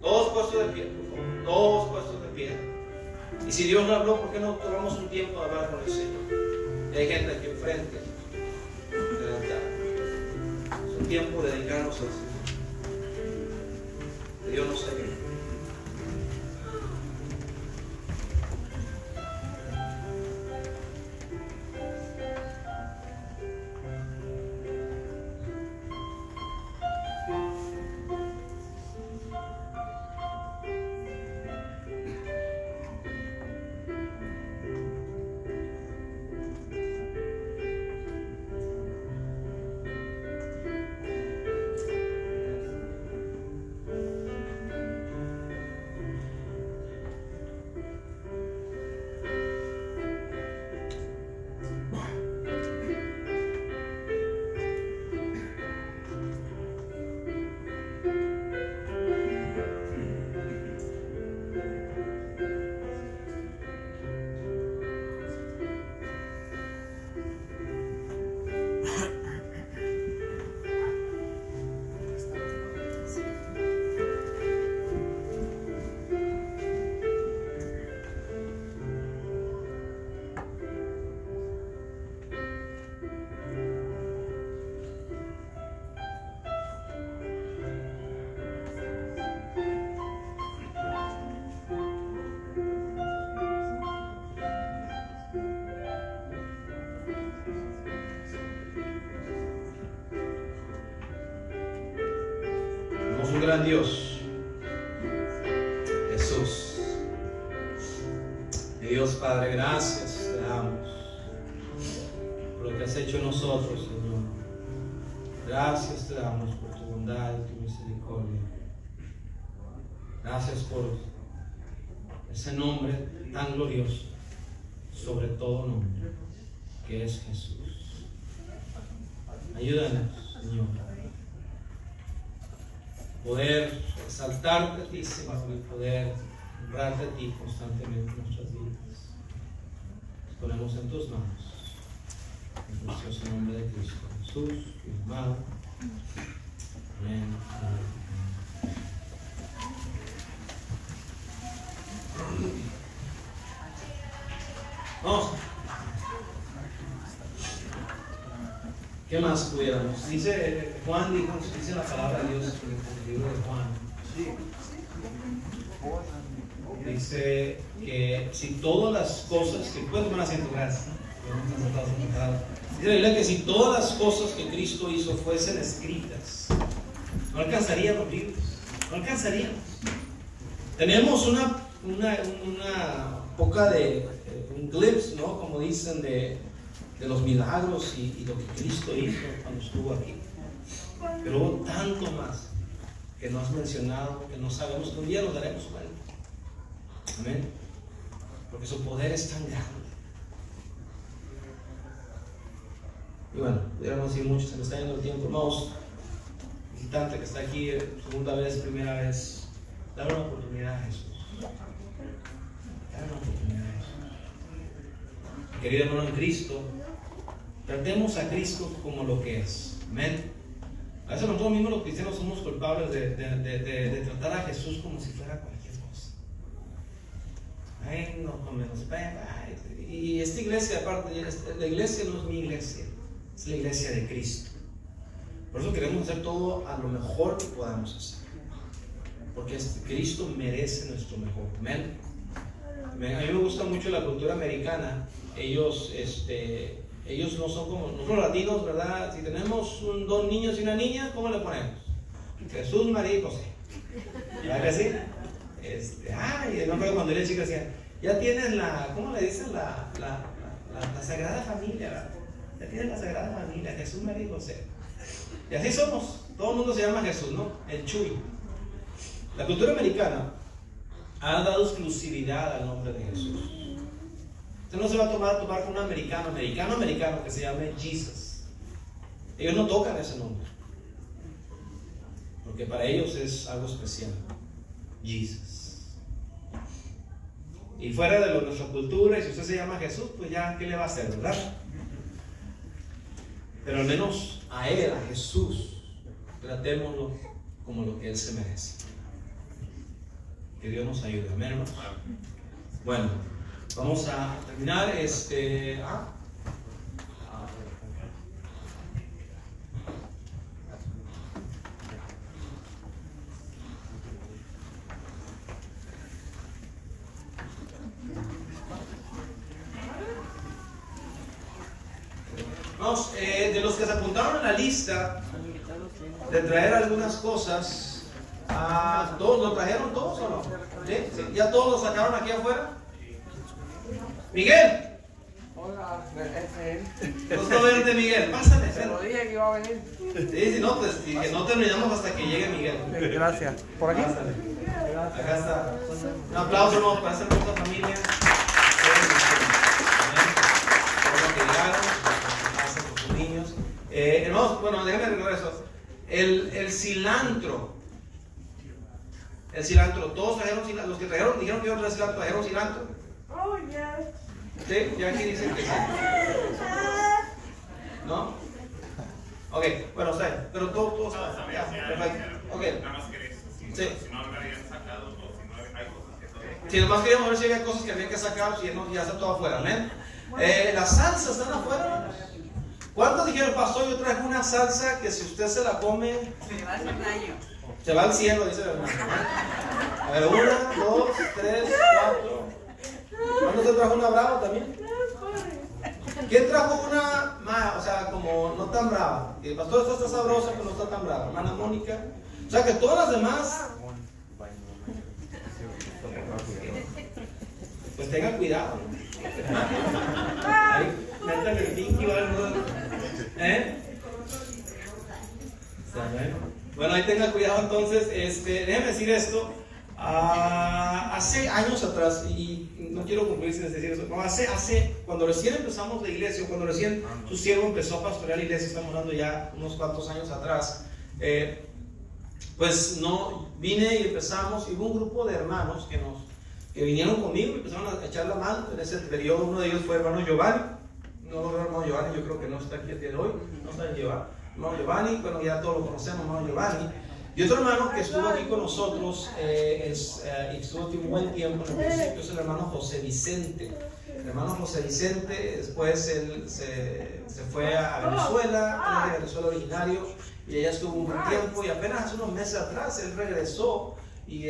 Todos puestos de pie, por favor. Todos puestos de pie. Y si Dios no habló, ¿por qué no tomamos un tiempo de hablar con el Señor? Y hay gente aquí enfrente del altar. Es un tiempo de dedicarnos al Señor. Que Dios nos ayude. Un gran Dios, Jesús. Mi Dios Padre, gracias te damos por lo que has hecho en nosotros, Señor. Gracias te damos por tu bondad y tu misericordia. Gracias por ese nombre tan glorioso, sobre todo nombre, que es Jesús. Ayúdanos, Señor, poder exaltarte a ti, Señor, y poder honrarte a ti constantemente en nuestras vidas. Nos ponemos en tus manos, en el precioso nombre de Cristo Jesús, tu amado. Amén. Vamos. ¿Qué más pudiéramos? Dice Juan, dice la palabra de Dios en el libro de Juan. Dice que si todas las cosas que pueden tomar asiento, gracias. Dice la Biblia que si todas las cosas que Cristo hizo fuesen escritas, no alcanzarían los libros, no alcanzaríamos. Tenemos una poca de un glimpse, ¿no? Como dicen de los milagros y lo que Cristo hizo cuando estuvo aquí. Pero hubo tanto más que no has mencionado, que no sabemos, que un día nos daremos cuenta. Amén. Porque su poder es tan grande. Y bueno, pudiéramos decir mucho, se me está yendo el tiempo. Hermanos, visitante que está aquí, segunda vez, primera vez, dale una oportunidad a Jesús. Dale una oportunidad a Jesús. Querido hermano en Cristo, tratemos a Cristo como lo que es. Amén. A veces nosotros mismos los cristianos somos culpables de tratar a Jesús como si fuera cualquier cosa. Ay, no, menos. Y esta iglesia, aparte, la iglesia no es mi iglesia, es la iglesia de Cristo. Por eso queremos hacer todo a lo mejor que podamos hacer. Porque Cristo merece nuestro mejor. Amén. A mí me gusta mucho la cultura americana. Ellos no son como nosotros latinos, ¿verdad? Si tenemos dos niños y una niña, ¿cómo le ponemos? Jesús, María y José. ¿Verdad que sí? Y no recuerdo cuando era chica decía, ya tienes ¿cómo le dicen? La Sagrada Familia, ¿verdad? Ya tienes la Sagrada Familia, Jesús, María y José. Y así somos. Todo el mundo se llama Jesús, ¿no? El Chuy. La cultura americana ha dado exclusividad al nombre de Jesús. Usted no se va a tomar con un americano que se llame Jesus. Ellos no tocan ese nombre, porque para ellos es algo especial. Jesus. Y fuera de nuestra cultura, y si usted se llama Jesús, pues ya, ¿qué le va a hacer, verdad? Pero al menos a Él, a Jesús, tratémoslo como lo que Él se merece. Que Dios nos ayude, amén, hermanos. Bueno, vamos a terminar Vamos, de los que se apuntaron en la lista de traer algunas cosas, ¿todos lo trajeron todos o no? ¿Sí? ¿Sí? ¿Ya todos lo sacaron aquí afuera? Miguel. Hola, es él. Gusto verte, Miguel. Pásale. Se lo dije que iba a venir. Sí, sí, no, pues que no terminamos hasta que llegue Miguel. Gracias. ¿Por aquí? Pásale. Acá está. Un aplauso, hermanos, para esta hermosa familia. Por lo que llegaron, por sus niños. Hermanos, bueno, déjenme recordar eso. El cilantro. El cilantro. Todos trajeron cilantro. Los que trajeron, dijeron que iban a traer cilantro, trajeron cilantro. Oh, ya. Sí, ya aquí dicen que sí. ¿No? Ok, bueno, está bien. Pero todo está. Ya, perfecto. Ok. Nada más que eso. Sí. Si no lo habían sacado, o si no hay cosas que todavía. Si nomás queríamos ver si había cosas que había que sacar, si no, ya está todo afuera, ¿amén? Las salsas están afuera. ¿Cuántos dijeron, pastor, yo traje una salsa que si usted se la come, Se va a hacer daño. se va al cielo, dice el hermano? A ver, 1, 2, 3, 4. ¿Cuándo se trajo una brava también? ¿Quién trajo una más, o sea, como no tan brava? El pastor, esta está sabrosa, pero no está tan brava. Hermana Mónica. O sea, que todas las demás, pues tengan cuidado. Ahí, métanle el pinky o algo. Bueno, ahí tengan cuidado entonces. Déjenme decir esto. Hace años atrás, y no quiero cumplir sin decir eso, no, cuando recién empezamos la iglesia, cuando recién su siervo empezó a pastorear la iglesia, estamos hablando ya unos cuantos años atrás, pues no, vine y empezamos, y hubo un grupo de hermanos que vinieron conmigo y empezaron a echar la mano. En ese periodo uno de ellos fue el hermano Giovanni. No lo veo, hermano Giovanni, yo creo que no está aquí el día de hoy, no está en Giovanni. Hermano Giovanni, bueno, ya todos lo conocemos, hermano Giovanni. Y otro hermano que estuvo aquí con nosotros y estuvo aquí un buen tiempo en el principio es el hermano José Vicente. El hermano José Vicente, después él se fue a Venezuela, él es de Venezuela originario, y allá estuvo un buen tiempo, y apenas hace unos meses atrás él regresó, y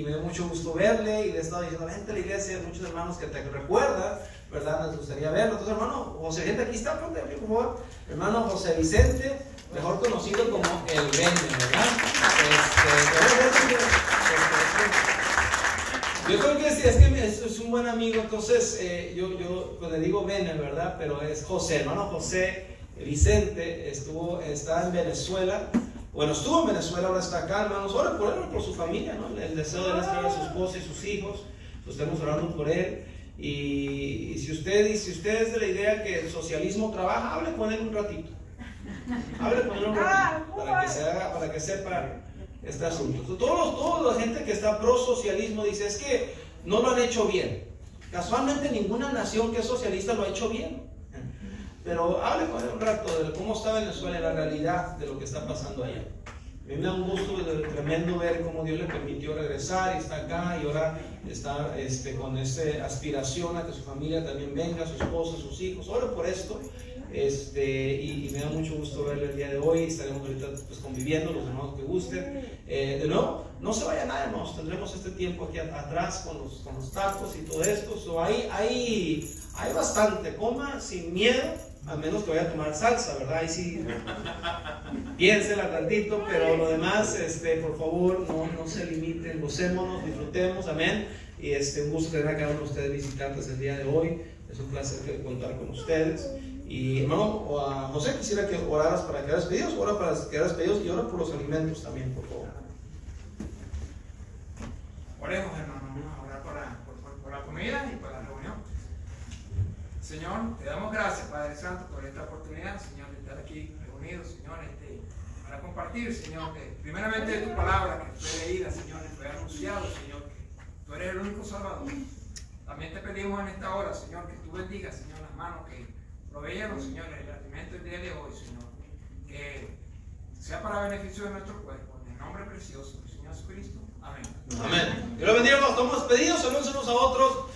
me dio mucho gusto verle, y le he estado diciendo, vente a la iglesia, hay muchos hermanos que te recuerdan, ¿verdad? Nos gustaría verlo. Entonces, hermano José Vicente, aquí está, por favor. Hermano José Vicente, mejor conocido como el Bene, ¿verdad? Yo creo que es que es un buen amigo, entonces yo pues le digo Bene, ¿verdad? Pero es José, hermano José Vicente, está en Venezuela. Bueno, estuvo en Venezuela, ahora está acá, hermanos. Oren por él, por su familia, ¿no? El deseo de él es traer a su esposa y sus hijos. Estamos orando por él. Y si usted es de la idea que el socialismo trabaja, hable con él un ratito. Hable con él un ratito para que sepa este asunto. Toda la gente que está pro socialismo dice es que no lo han hecho bien. Casualmente ninguna nación que es socialista lo ha hecho bien. Pero hable con él un rato de cómo está Venezuela, la realidad de lo que está pasando allá. A mí me da un gusto tremendo ver cómo Dios le permitió regresar y está acá y ahora está con esa aspiración a que su familia también venga, su esposa, sus hijos. Oro por esto y me da mucho gusto verle el día de hoy. Estaremos ahorita pues, conviviendo, los hermanos que gusten. De nuevo, no se vaya nada, hermanos. Tendremos este tiempo aquí atrás con los tacos y todo esto. Hay bastante. Coma sin miedo. A menos que vaya a tomar salsa, ¿verdad? Ahí sí, piénsela tantito, pero lo demás, por favor, no se limiten, gocémonos, disfrutemos, amén. Y un gusto tener a cada uno de ustedes visitantes el día de hoy. Es un placer contar con ustedes. Y hermano José, quisiera que oraras para quedar despedidos, ora para quedar despedidos y ora por los alimentos también, por favor. Oremos, hermano, vamos a orar por la comida y por la reunión. Señor, te damos gracias, Padre Santo, por esta oportunidad, Señor, de estar aquí reunidos, Señor, para compartir, Señor, primeramente tu palabra que fue leída, Señor, y fue anunciado, Señor, que tú eres el único Salvador. También te pedimos en esta hora, Señor, que tú bendigas, Señor, las manos que proveyeron, Señor, el alimento el día de hoy, Señor, que sea para beneficio de nuestro cuerpo, en el nombre precioso del Señor Jesucristo. Amén. Amén. Dios los bendiga, hermanos. Estamos despedidos, unos a otros.